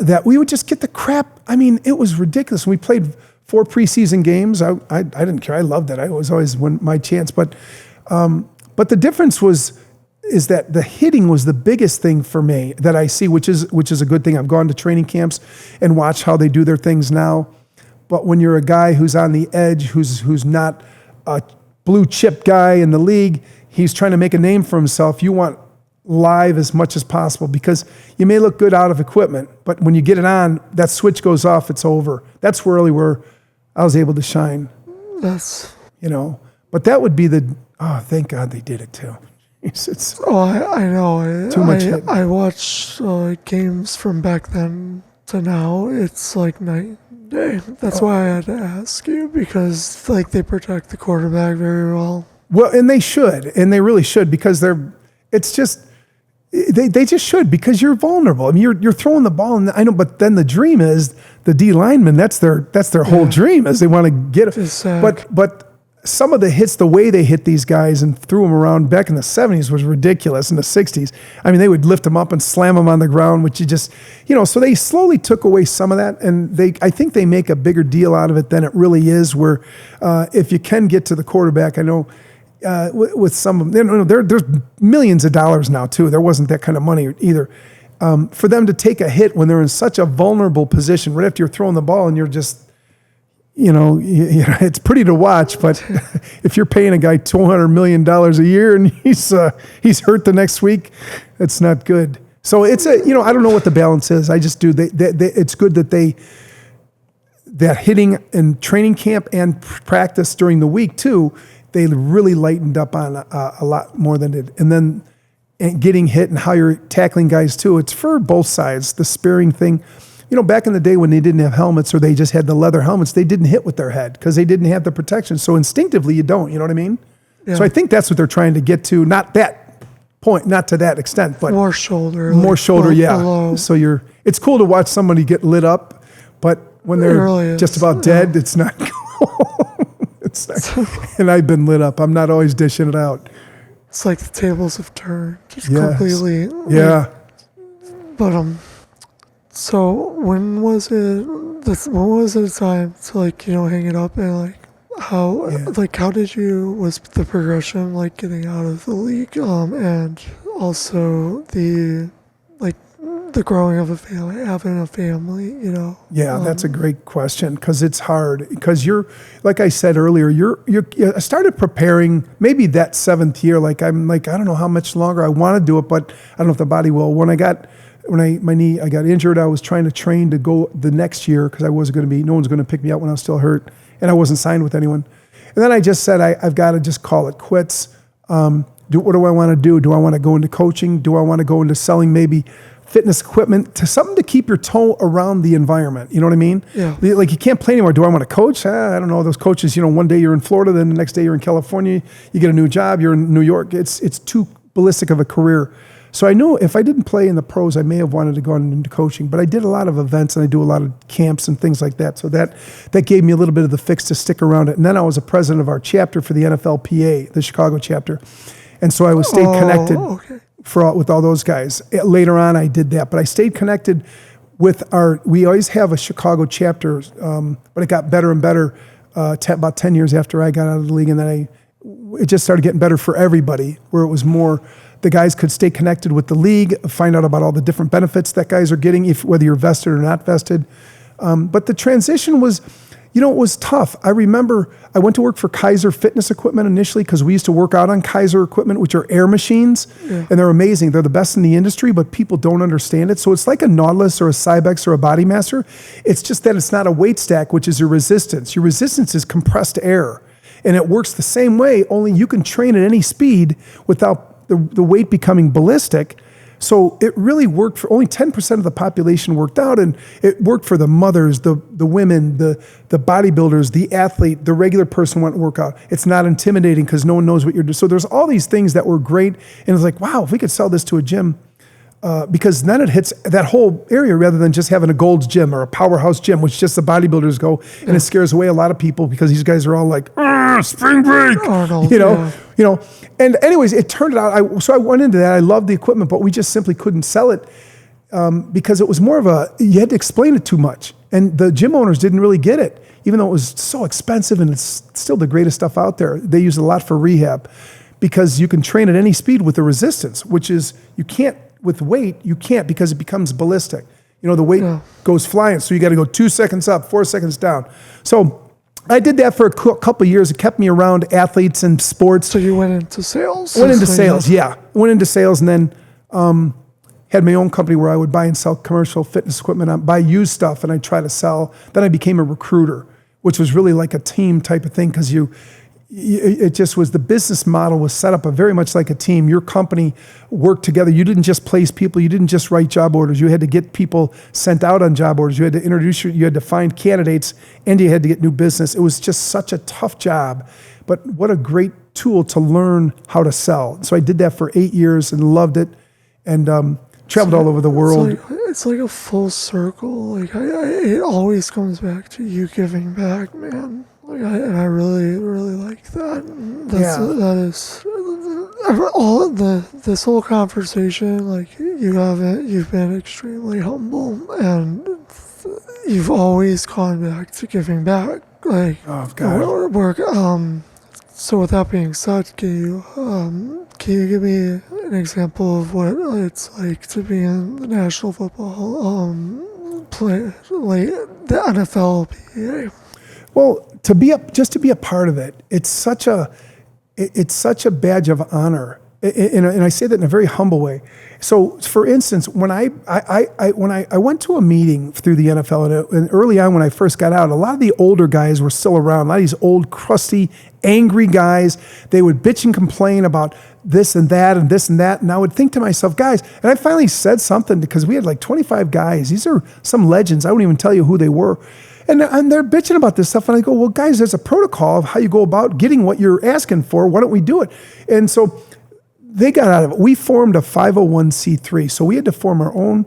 S6: that we would just get the crap. I mean, it was ridiculous. We played 4 preseason games. I didn't care. I loved it. I was always my chance. But the difference is that the hitting was the biggest thing for me that I see, which is a good thing. I've gone to training camps and watched how they do their things now. But when you're a guy who's on the edge, who's not a blue chip guy in the league, he's trying to make a name for himself. You want live as much as possible because you may look good out of equipment, but when you get it on, that switch goes off, it's over. That's really where I was able to shine.
S5: That's
S6: But that would be thank God they did it too. It's
S5: I know.
S6: Too much hit.
S5: I watch games from back then to now. It's like night and day. That's why I had to ask you because they protect the quarterback very well.
S6: Well, and they should, and they really should because they just should because you're vulnerable. I mean, you're throwing the ball, and I know, but then the dream is the D lineman. That's their whole dream is they want to get it. But some of the hits, the way they hit these guys and threw them around back in the 70s was ridiculous. In the 60s, I mean, they would lift them up and slam them on the ground, which so they slowly took away some of that, and I think they make a bigger deal out of it than it really is. Where if you can get to the quarterback, I know. With some of them, there's millions of dollars now too. There wasn't that kind of money either. For them to take a hit when they're in such a vulnerable position, right after you're throwing the ball and you're just, it's pretty to watch. But if you're paying a guy $200 million a year and he's hurt the next week, it's not good. So it's I don't know what the balance is. I just do. It's good that hitting in training camp and practice during the week too. They really lightened up on a lot more than it. And then getting hit and how you're tackling guys too. It's for both sides. The sparing thing, back in the day when they didn't have helmets or they just had the leather helmets, they didn't hit with their head because they didn't have the protection. So instinctively you don't, you know what I mean? Yeah. So I think that's what they're trying to get to. Not that point, not to that extent, but
S5: more shoulder.
S6: Yeah.
S5: Below.
S6: So it's cool to watch somebody get lit up, but when they're really just about dead, it's not cool. And I've been lit up. I'm not always dishing it out.
S5: It's like the tables have turned. Just completely.
S6: Yeah.
S5: But so when was it? When was it time to hang it up and how was the progression getting out of the league and also the growing of a family, having a family,
S6: Yeah, that's a great question because it's hard. Because you're, like I said earlier, I started preparing maybe that 7th year. I don't know how much longer I want to do it, but I don't know if the body will. When I got injured, I was trying to train to go the next year because no one's going to pick me up when I was still hurt, and I wasn't signed with anyone. And then I just said, I've got to just call it quits. What do I want to do? Do I want to go into coaching? Do I want to go into selling maybe fitness equipment to something to keep your toe around the environment? You know what I mean?
S5: Yeah.
S6: You can't play anymore. Do I want to coach? I don't know. Those coaches, one day you're in Florida, then the next day you're in California, you get a new job, you're in New York. It's too ballistic of a career. So I knew if I didn't play in the pros, I may have wanted to go into coaching, but I did a lot of events and I do a lot of camps and things like that. So that gave me a little bit of the fix to stick around it. And then I was a president of our chapter for the NFLPA, the Chicago chapter. And so I stayed connected.
S5: Okay.
S6: With all those guys. Later on, I did that, but I stayed connected with we always have a Chicago chapter, but it got better and better about 10 years after I got out of the league, and then it just started getting better for everybody, where it was more, the guys could stay connected with the league, find out about all the different benefits that guys are getting, whether you're vested or not vested. But the transition was, it was tough. I remember I went to work for Kaiser Fitness Equipment initially because we used to work out on Kaiser equipment, which are air machines, and they're amazing. They're the best in the industry, but people don't understand it. So it's like a Nautilus or a Cybex or a Body Master. It's just that it's not a weight stack, which is your resistance. Your resistance is compressed air, and it works the same way, only you can train at any speed without the weight becoming ballistic. So it really worked for only 10% of the population worked out, and it worked for the mothers, the women, the bodybuilders, the athlete, the regular person wanting to work out. It's not intimidating because no one knows what you're doing. So there's all these things that were great, and it's like, wow, if we could sell this to a gym. because then it hits that whole area rather than just having a Gold's Gym or a powerhouse gym, which just the bodybuilders go, and it scares away a lot of people because these guys are all like, spring break,
S5: Arnold,
S6: you know. And anyways, it turned out, so I went into that. I loved the equipment, but we just simply couldn't sell it because it was more of you had to explain it too much. And the gym owners didn't really get it, even though it was so expensive and it's still the greatest stuff out there. They use it a lot for rehab because you can train at any speed with the resistance, which is, you can't, with weight, you can't because it becomes ballistic. The weight goes flying, so you got to go 2 seconds up, 4 seconds down. So I did that for a couple of years. It kept me around athletes and sports.
S5: So you went into sales?
S6: Went into sales, and then had my own company where I would buy and sell commercial fitness equipment. I'd buy used stuff, and I'd try to sell. Then I became a recruiter, which was really like a team type of thing because it just was, the business model was set up very much like a team. Your company worked together. You didn't just place people. You didn't just write job orders. You had to get people sent out on job orders. You had to you had to find candidates, and you had to get new business. It was just such a tough job, but what a great tool to learn how to sell. So I did that for 8 years and loved it, and traveled all over the world.
S5: It's like a full circle. Like it always comes back to you giving back, man. Like I really, really like that. That is all this whole conversation. Like you've been extremely humble, and you've always gone back to giving back. Like work. So with that being said, can you give me an example of what it's like to be in the National Football play, like the NFLPA?
S6: Well, to be a part of it, it's such a badge of honor, and I say that in a very humble way. So, for instance, when I went to a meeting through the NFL, and early on when I first got out, a lot of the older guys were still around. A lot of these old, crusty, angry guys, they would bitch and complain about this and that and this and that. And I would think to myself, guys, and I finally said something because we had like 25 guys. These are some legends. I won't even tell you who they were. And they're bitching about this stuff. And I go, well, guys, there's a protocol of how you go about getting what you're asking for. Why don't we do it? And so they got out of it. We formed a 501c3. So we had to form our own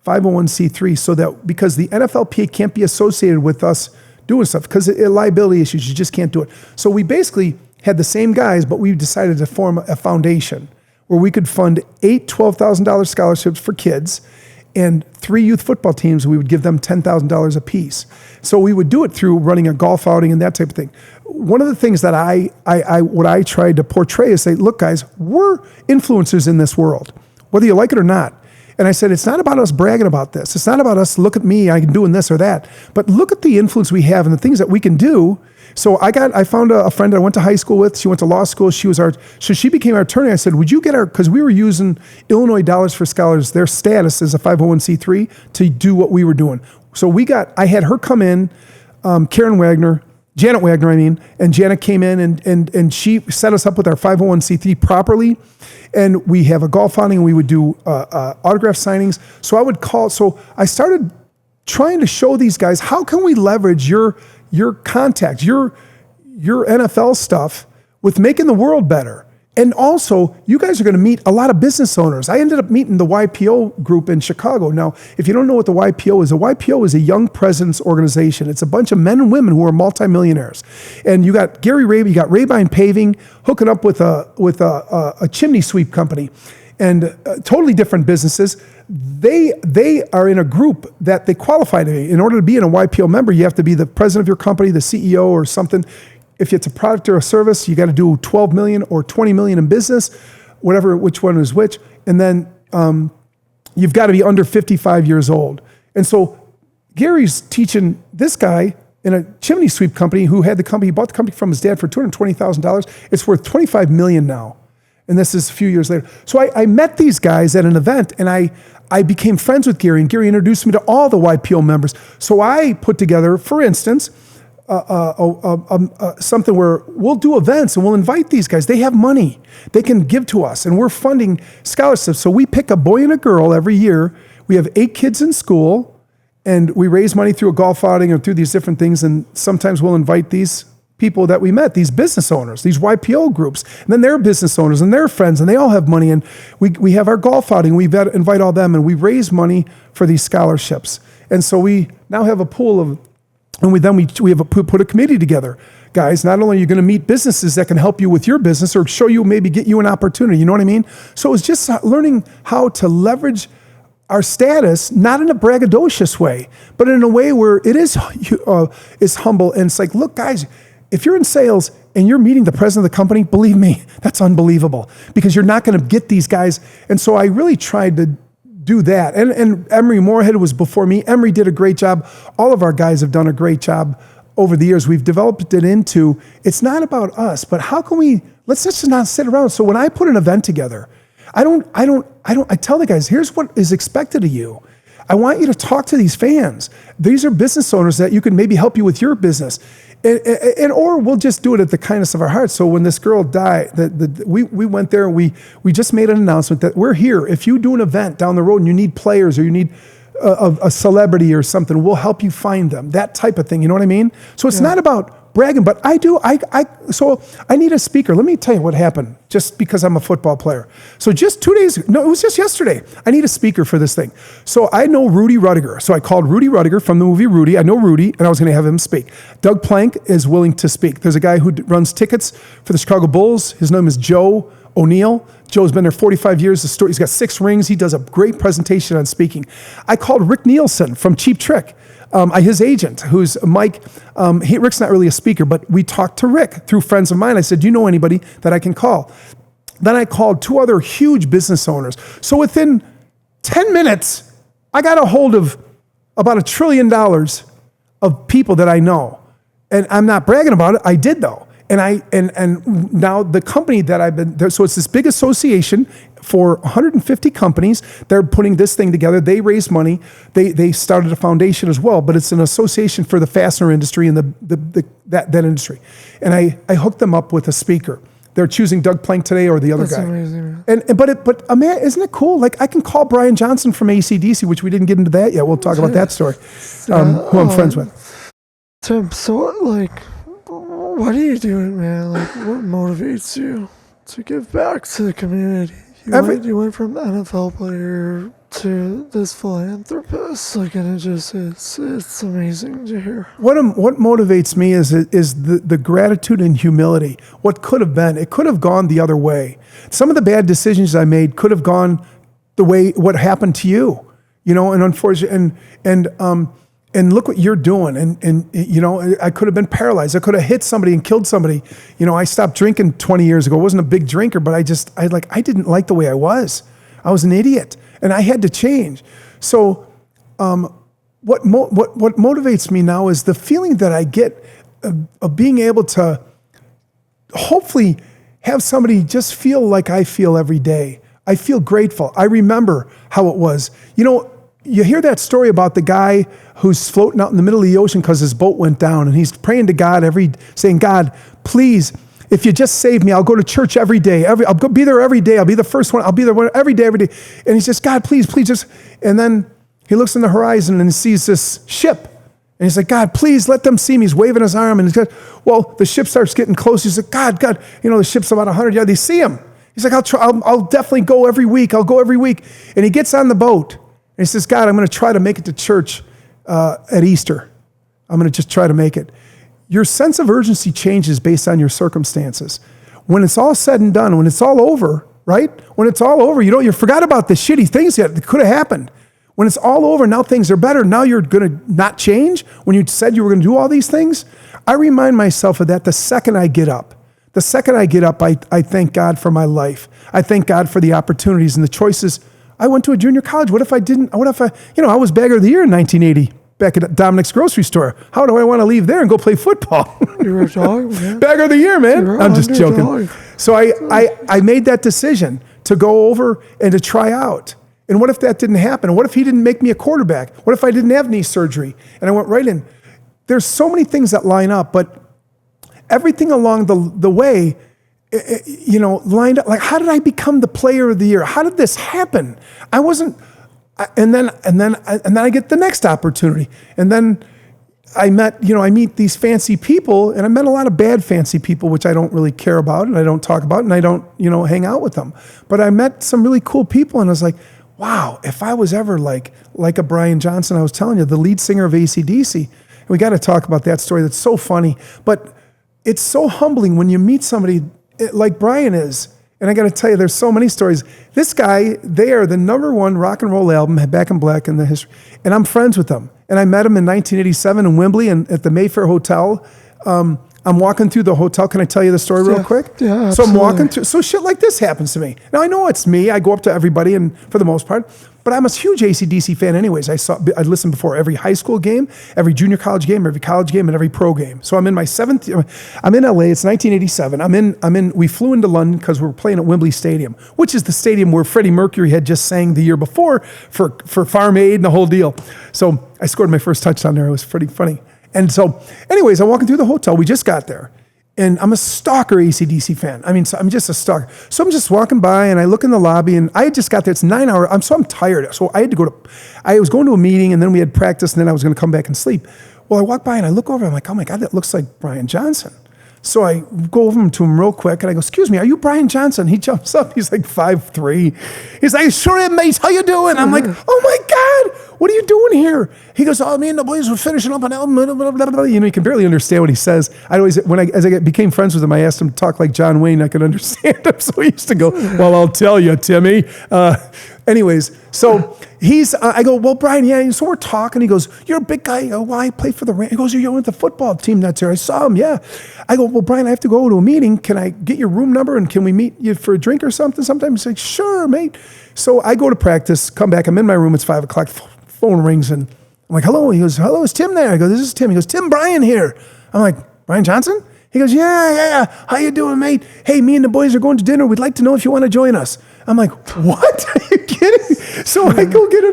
S6: 501c3 so that, because the NFLPA can't be associated with us doing stuff because liability issues, you just can't do it. So we basically had the same guys, but we decided to form a foundation where we could fund 8 $12,000 scholarships for kids and 3 youth football teams. We would give them $10,000 a piece. So we would do it through running a golf outing and that type of thing. One of the things that what I tried to portray is say, look, guys, we're influencers in this world, whether you like it or not. And I said, it's not about us bragging about this. It's not about us, look at me, I'm doing this or that. But look at the influence we have and the things that we can do. So I found a friend that I went to high school with. She went to law school. So she became our attorney. I said, would you get our, because we were using Illinois Dollars for Scholars, their status as a 501c3 to do what we were doing. So I had her come in, Janet Wagner, and Janet came in and she set us up with our 501c3 properly. And we have a golf outing and we would do autograph signings. So I started trying to show these guys, how can we leverage your contacts, your NFL stuff with making the world better? And also, you guys are going to meet a lot of business owners. I ended up meeting the YPO group in Chicago. Now, if you don't know what the YPO is a young president's organization. It's a bunch of men and women who are multimillionaires. And you got Gary Ray, you got Raybine Paving hooking up with a chimney sweep company, and totally different businesses. They are in a group that they qualify to be. In order to be in a YPO member, you have to be the president of your company, the CEO or something. If it's a product or a service, you got to do 12 million or 20 million in business, which one is which. And then you've got to be under 55 years old. And so Gary's teaching this guy in a chimney sweep company who had the company, he bought the company from his dad for $220,000. It's worth 25 million now. And this is a few years later. So I met these guys at an event, and I became friends with Gary, and Gary introduced me to all the YPO members. So I put together, for instance, something where we'll do events and we'll invite these guys. They have money. They can give to us, and we're funding scholarships. So we pick a boy and a girl every year. We have 8 kids in school, and we raise money through a golf outing or through these different things, and sometimes we'll invite these people that we met, these business owners, these YPO groups, and then their business owners and their friends, and they all have money. And we have our golf outing. We invite all them, and we raise money for these scholarships. And so we now have a pool of, and we have put a committee together. Guys, not only are you going to meet businesses that can help you with your business or show you, maybe get you an opportunity, you know what I mean? So it's just learning how to leverage our status, not in a braggadocious way, but in a way where it is humble. And it's like, look, guys, if you're in sales and you're meeting the president of the company, believe me, that's unbelievable, because you're not going to get these guys. And so I really tried to do that. And Emery Moorhead was before me. Emery did a great job. All of our guys have done a great job over the years. We've developed it into, it's not about us, but how can we, let's just not sit around. So when I put an event together, I tell the guys, here's what is expected of you. I want you to talk to these fans. These are business owners that you can maybe help you with your business. And or we'll just do it at the kindness of our hearts. So when this girl died, we went there and we just made an announcement that we're here. If you do an event down the road and you need players or you need a celebrity or something, we'll help you find them. That type of thing, you know what I mean? So it's not about bragging, but so I need a speaker. Let me tell you what happened, just because I'm a football player. So just it was just yesterday. I need a speaker for this thing. So I know Rudy Rudiger. So I called Rudy Rudiger from the movie Rudy. I know Rudy, and I was going to have him speak. Doug Plank is willing to speak. There's a guy who runs tickets for the Chicago Bulls. His name is Joe O'Neill. Joe's been there 45 years. He's got 6 rings. He does a great presentation on speaking. I called Rick Nielsen from Cheap Trick. His agent, who's Mike, Rick's not really a speaker, but we talked to Rick through friends of mine. I said, do you know anybody that I can call? Then I called 2 other huge business owners. So within 10 minutes, I got a hold of about $1 trillion of people that I know. And I'm not bragging about it. I did though. And now the company that I've been there, so it's this big association for 150 companies. They're putting this thing together. They raise money. They started a foundation as well, but it's an association for the fastener industry and that industry. And I hooked them up with a speaker. They're choosing Doug Plank today or the other guy.
S5: Amazing.
S6: But man, isn't it cool? Like I can call Brian Johnson from AC/DC, which we didn't get into that yet. We'll talk about that story. Who I'm friends with.
S5: Tim, so what are you doing, man? Like, what motivates you to give back to the community? You went from NFL player to this philanthropist, and it's amazing to hear.
S6: What motivates me is the gratitude and humility. What could have been, it could have gone the other way. Some of the bad decisions I made could have gone the way what happened to you, and unfortunately, and look what you're doing. And I could have been paralyzed. I could have hit somebody and killed somebody. I stopped drinking 20 years ago. I wasn't a big drinker, but I didn't like the way I was. I was an idiot and I had to change. So what motivates me now is the feeling that I get of being able to hopefully have somebody just feel like I feel every day. I feel grateful. I remember how it was. You hear that story about the guy who's floating out in the middle of the ocean because his boat went down, and he's praying to God saying, God, please, if you just save me, I'll go to church every day. I'll be there every day. I'll be the first one. I'll be there every day. And he says, God, please just. And then he looks on the horizon and he sees this ship. And he's like, God, please let them see me. He's waving his arm. And the ship starts getting close. He's like, God, the ship's about 100 yards. They see him. He's like, I'll definitely go every week. I'll go every week. And he gets on the boat. And he says, God, I'm going to try to make it to church at Easter. I'm going to just try to make it. Your sense of urgency changes based on your circumstances. When it's all said and done, when it's all over, right? When it's all over, you forgot about the shitty things that could have happened. When it's all over, now things are better. Now you're going to not change when you said you were going to do all these things. I remind myself of that the second I get up. The second I get up, I thank God for my life. I thank God for the opportunities and the choices. I went to a junior college. What if I didn't? What if I was bagger of the year in 1980 back at Dominic's grocery store. How do I want to leave there and go play football?
S5: You were a dog, man.
S6: Bagger of the year, man. I'm just joking.
S5: Dog.
S6: So I made that decision to go over and to try out. And what if that didn't happen? What if he didn't make me a quarterback? What if I didn't have knee surgery and I went right in? There's so many things that line up, but everything along the way, lined up. Like, how did I become the player of the year? How did this happen? And then I get the next opportunity. And then I meet these fancy people, and I met a lot of bad fancy people, which I don't really care about, and I don't talk about, and I don't, hang out with them. But I met some really cool people, and I was like, wow, if I was ever like a Brian Johnson, I was telling you, the lead singer of AC/DC, and we got to talk about that story. That's so funny, but it's so humbling when you meet somebody like Brian is. And I got to tell you, there's so many stories. This guy, they are the #1 rock and roll album, Back in Black, in the history. And I'm friends with them. And I met him in 1987 in Wembley and at the Mayfair Hotel. I'm walking through the hotel. Can I tell you the story real quick?
S5: Yeah, absolutely.
S6: So I'm walking through. So shit like this happens to me. Now I know it's me. I go up to everybody, and for the most part, but I'm a huge AC/DC fan anyways. I listened before every high school game, every junior college game, every college game, and every pro game. So I'm in my 7th. I'm in LA. It's 1987. We flew into London because we were playing at Wembley Stadium, which is the stadium where Freddie Mercury had just sang the year before for Farm Aid and the whole deal. So I scored my first touchdown there. It was pretty funny. And so, anyways, I'm walking through the hotel. We just got there. And I'm a stalker AC/DC fan. I mean, so I'm just a stalker. So I'm just walking by, and I look in the lobby, and I just got there. It's 9 hours. I'm tired. So I was going to a meeting, and then we had practice, and then I was going to come back and sleep. Well, I walk by, and I look over, I'm like, oh my God, that looks like Brian Johnson. So I go over to him real quick, and I go, excuse me, are you Brian Johnson? He jumps up. He's like 5'3". He's like, sure am, mate. How you doing? I'm like, oh my God, what are you doing here? He goes, oh, me and the boys were finishing up an album. Blah, blah, blah, blah. You can barely understand what he says. As I became friends with him, I asked him to talk like John Wayne. I could understand him. So he used to go, well, I'll tell you, Timmy. Anyways, so I go, well, Brian, yeah. So we're talking. He goes, you're a big guy. Oh, well, I play for the Rams. He goes, you're with the football team that's here. I saw him, yeah. I go, well, Brian, I have to go to a meeting. Can I get your room number and can we meet you for a drink or something sometime? He's like, sure, mate. So I go to practice, come back. I'm in my room. It's 5 o'clock. Phone rings and I'm like, hello. He goes, hello, is Tim there? I go, this is Tim. He goes, Tim Bryan here. I'm like, Brian Johnson? He goes, yeah. How you doing, mate? Hey, me and the boys are going to dinner. We'd like to know if you want to join us. I'm like, what? Are you kidding? So I go get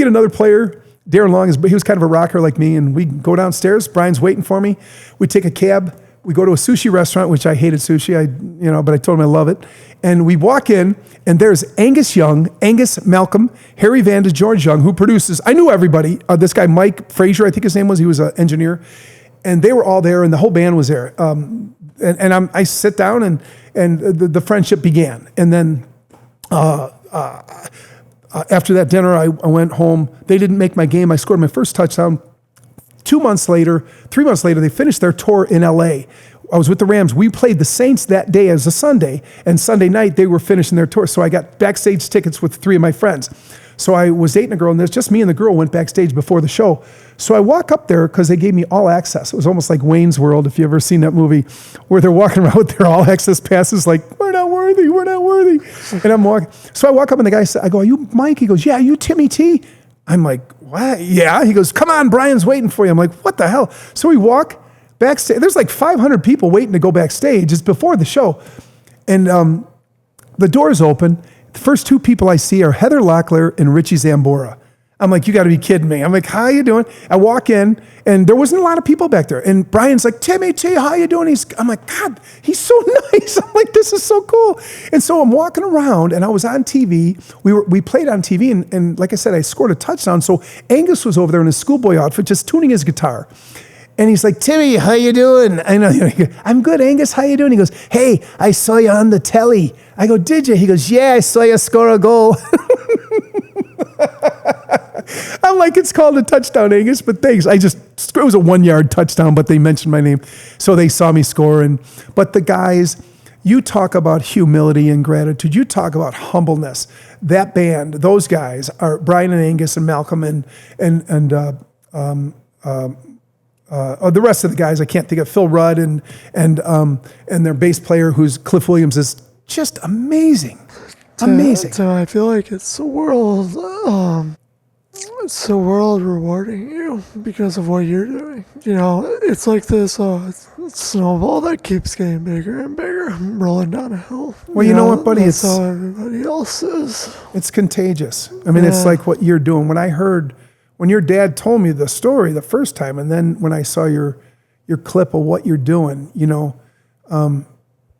S6: another player. Darren Long, he was kind of a rocker like me, and we go downstairs. Brian's waiting for me. We take a cab. We go to a sushi restaurant, which I hated sushi, but I told him I love it. And we walk in, and there's Angus Young, Angus Malcolm, Harry Vanda, George Young, who produces. I knew everybody. This guy, Mike Frazier, I think his name was. He was an engineer. And they were all there, and the whole band was there. I sit down, and the friendship began. And then after that dinner, I went home. They didn't make my game. I scored my first touchdown. 3 months later, they finished their tour in LA. I was with the Rams. We played the Saints that day as a Sunday, and Sunday night they were finishing their tour. So I got backstage tickets with 3 of my friends. So I was dating a girl, and there's just me and the girl went backstage before the show. So I walk up there because they gave me all access. It was almost like Wayne's World, if you've ever seen that movie, where they're walking around with their all access passes like, we're not worthy. And I'm walking. So I walk up, and the guy said, I go, are you Mike? He goes, yeah, are you Timmy T? I'm like, what? Yeah. He goes, come on, Brian's waiting for you. I'm like, what the hell? So we walk backstage. There's like 500 people waiting to go backstage. It's before the show. And the doors open. The first 2 people I see are Heather Locklear and Richie Zambora. I'm like, you got to be kidding me. I'm like, how you doing? I walk in, and there wasn't a lot of people back there. And Brian's like, Timmy T, how you doing? I'm like, God, he's so nice. I'm like, this is so cool. And so I'm walking around, and I was on TV. We played on TV, and like I said, I scored a touchdown. So Angus was over there in his schoolboy outfit, just tuning his guitar. And he's like, Timmy, how you doing? I know, I'm good, Angus, how you doing? He goes, hey, I saw you on the telly. I go, did you? He goes, yeah, I saw you score a goal. I'm like, it's called a touchdown, Angus, but thanks. It was a 1-yard touchdown, but they mentioned my name. So they saw me score. But the guys, you talk about humility and gratitude. You talk about humbleness. That band, those guys are Brian and Angus and Malcolm and the rest of the guys. I can't think of Phil Rudd and their bass player, who's Cliff Williams, is just amazing. Amazing.
S5: So I feel like it's the world rewarding you because of what you're doing. It's like this snowball that keeps getting bigger and bigger, rolling down a hill.
S6: Well, you know what, buddy?
S5: That's how everybody else is.
S6: It's contagious. I mean, It's like what you're doing. When your dad told me the story the first time, and then when I saw your clip of what you're doing,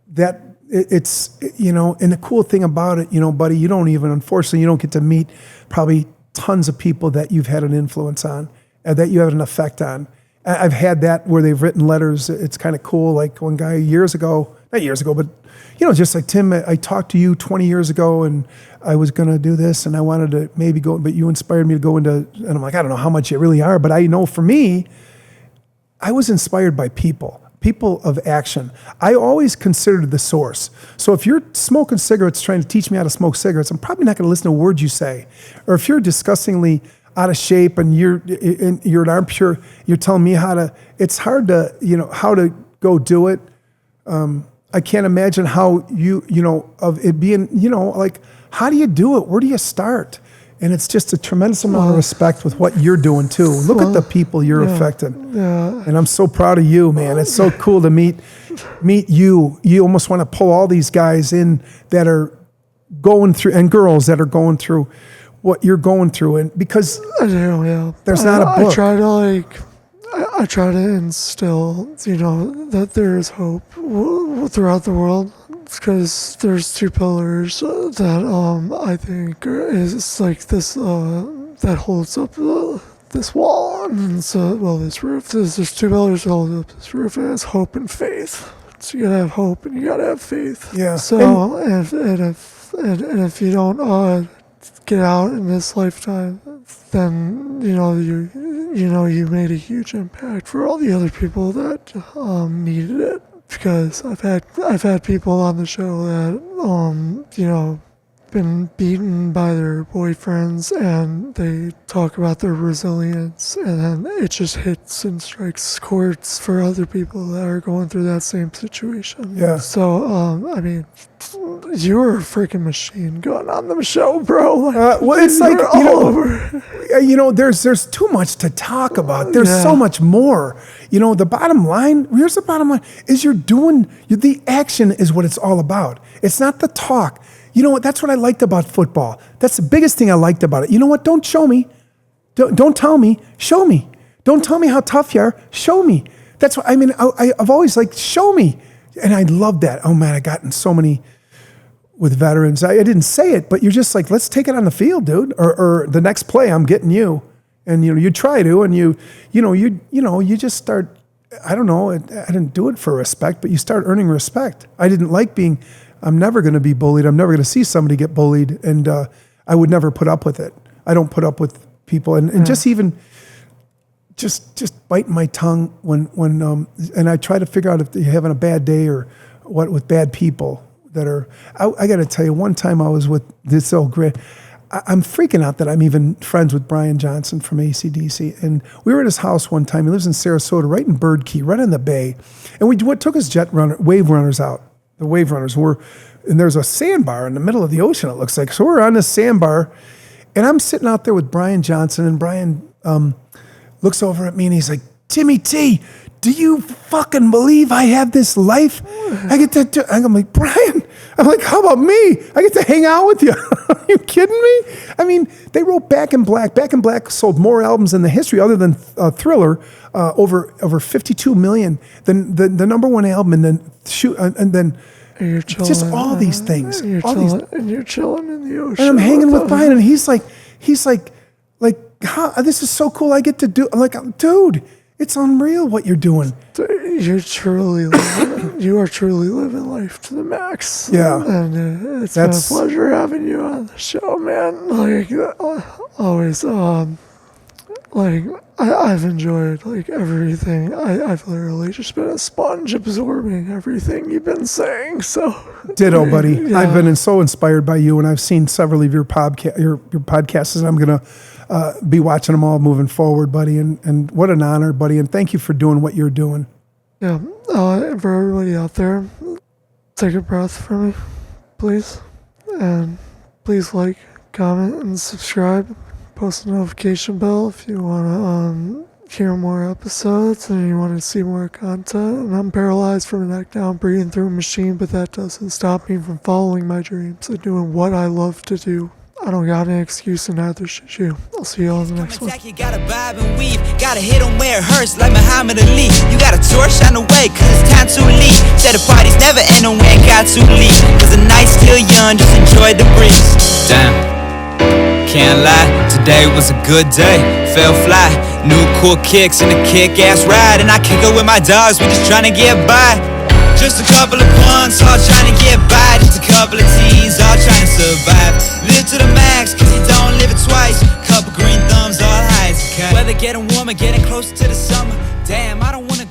S6: that it's, and the cool thing about it, buddy, unfortunately, you don't get to meet probably tons of people that you've had an influence on, that you have an effect on. I've had that where they've written letters. It's kind of cool. Like one guy not years ago, but just like, Tim, I talked to you 20 years ago and I was going to do this and I wanted to maybe go, but you inspired me to go into, and I'm like, I don't know how much you really are, but I know for me, I was inspired by people of action. I always considered the source. So if you're smoking cigarettes, trying to teach me how to smoke cigarettes, I'm probably not going to listen to a word you say. Or if you're disgustingly out of shape and you're an armchair, you're telling me it's hard to, how to go do it. I can't imagine how of it being, like, how do you do it? Where do you start? And it's just a tremendous amount of respect with what you're doing too. Look at the people you're affecting.
S5: Yeah.
S6: And I'm so proud of you, man. It's so cool to meet you. You almost want to pull all these guys in that are going through, and girls that are going through what you're going through. And because there's not a book.
S5: I try to instill, that there is hope throughout the world, because there's two pillars that I think is like this that holds up this wall and this roof. There's two pillars that hold up this roof, and it's hope and faith. So you gotta have hope and you gotta have faith.
S6: Yeah.
S5: So if you don't get out in this lifetime, then you made a huge impact for all the other people that needed it. Because I've had people on the show that been beaten by their boyfriends, and they talk about their resilience, and then it just hits and strikes chords for other people that are going through that same situation.
S6: Yeah.
S5: So you were a freaking machine going on the show, bro.
S6: Well, it's like
S5: over.
S6: There's too much to talk about. There's so much more. The bottom line. Here's the bottom line: is the action is what it's all about. It's not the talk. That's what I liked about football. That's the biggest thing I liked about it. You know what? Don't show me. Don't tell me. Show me. Don't tell me how tough you are. Show me. That's what I mean. I've always liked show me, and I love that. Oh man, I got in so many with veterans. I didn't say it, but you're just like, let's take it on the field, dude. Or the next play, I'm getting you, and you try to, and you just start. I don't know. I didn't do it for respect, but you start earning respect. I didn't like being. I'm never going to be bullied. I'm never going to see somebody get bullied, and I would never put up with it. I don't put up with people, and just biting my tongue when and I try to figure out if you're having a bad day or what with bad people that are. I got to tell you, one time I was with this old grit. I'm freaking out that I'm even friends with Brian Johnson from AC/DC, and we were at his house one time. He lives in Sarasota, right in Bird Key, right on the bay, and we took his wave runners out. The wave runners and there's a sandbar in the middle of the ocean, it looks like. So we're on this sandbar, and I'm sitting out there with Brian Johnson, and Brian looks over at me and he's like, Timmy T, do you fucking believe I have this life? I get to I'm like, Brian, I'm like, how about me? I get to hang out with you. Are you kidding me? I mean, they wrote Back in Black. Back in Black sold more albums in the history other than Thriller, over 52 million. The number one album, and then just all these things.
S5: And you're chilling in the ocean.
S6: And I'm hanging with Brian, and he's like, this is so cool. I get to do. I'm like, dude, it's unreal what you're doing.
S5: You are truly living life to the max.
S6: Yeah.
S5: And it's been a pleasure having you on the show, man. Always, I've enjoyed, everything. I've literally just been a sponge absorbing everything you've been saying, so.
S6: Ditto, buddy.
S5: Yeah.
S6: I've been so inspired by you, and I've seen several of your podcasts, and I'm going to be watching them all moving forward, buddy, and what an honor, buddy, and thank you for doing what you're doing.
S5: Yeah, for everybody out there, take a breath for me, please, and please like, comment, and subscribe. Post the notification bell if you want to hear more episodes and you want to see more content. And I'm paralyzed from the neck down, breathing through a machine, but that doesn't stop me from following my dreams and doing what I love to do. I don't got any excuse, and neither should you. I'll see you on the next one.
S1: You gotta vibe and weave, gotta hit 'em where it hurts like Muhammad Ali. You gotta torch on the way, cause it's time to leave. Said the parties never end and we ain't got to leave. Cause the night's still young, just enjoy the breeze. Damn. can't lie, today was a good day. Fell fly, new cool kicks and a kick-ass ride. And I kick it with my dogs, we just tryna get by. Just a couple of punks, all trying to get by. Just a couple of teens, all trying to survive. Live to the max, cause you don't live it twice. Couple green thumbs, all high as a kite. Weather getting warmer, getting closer to the summer. Damn, I don't wanna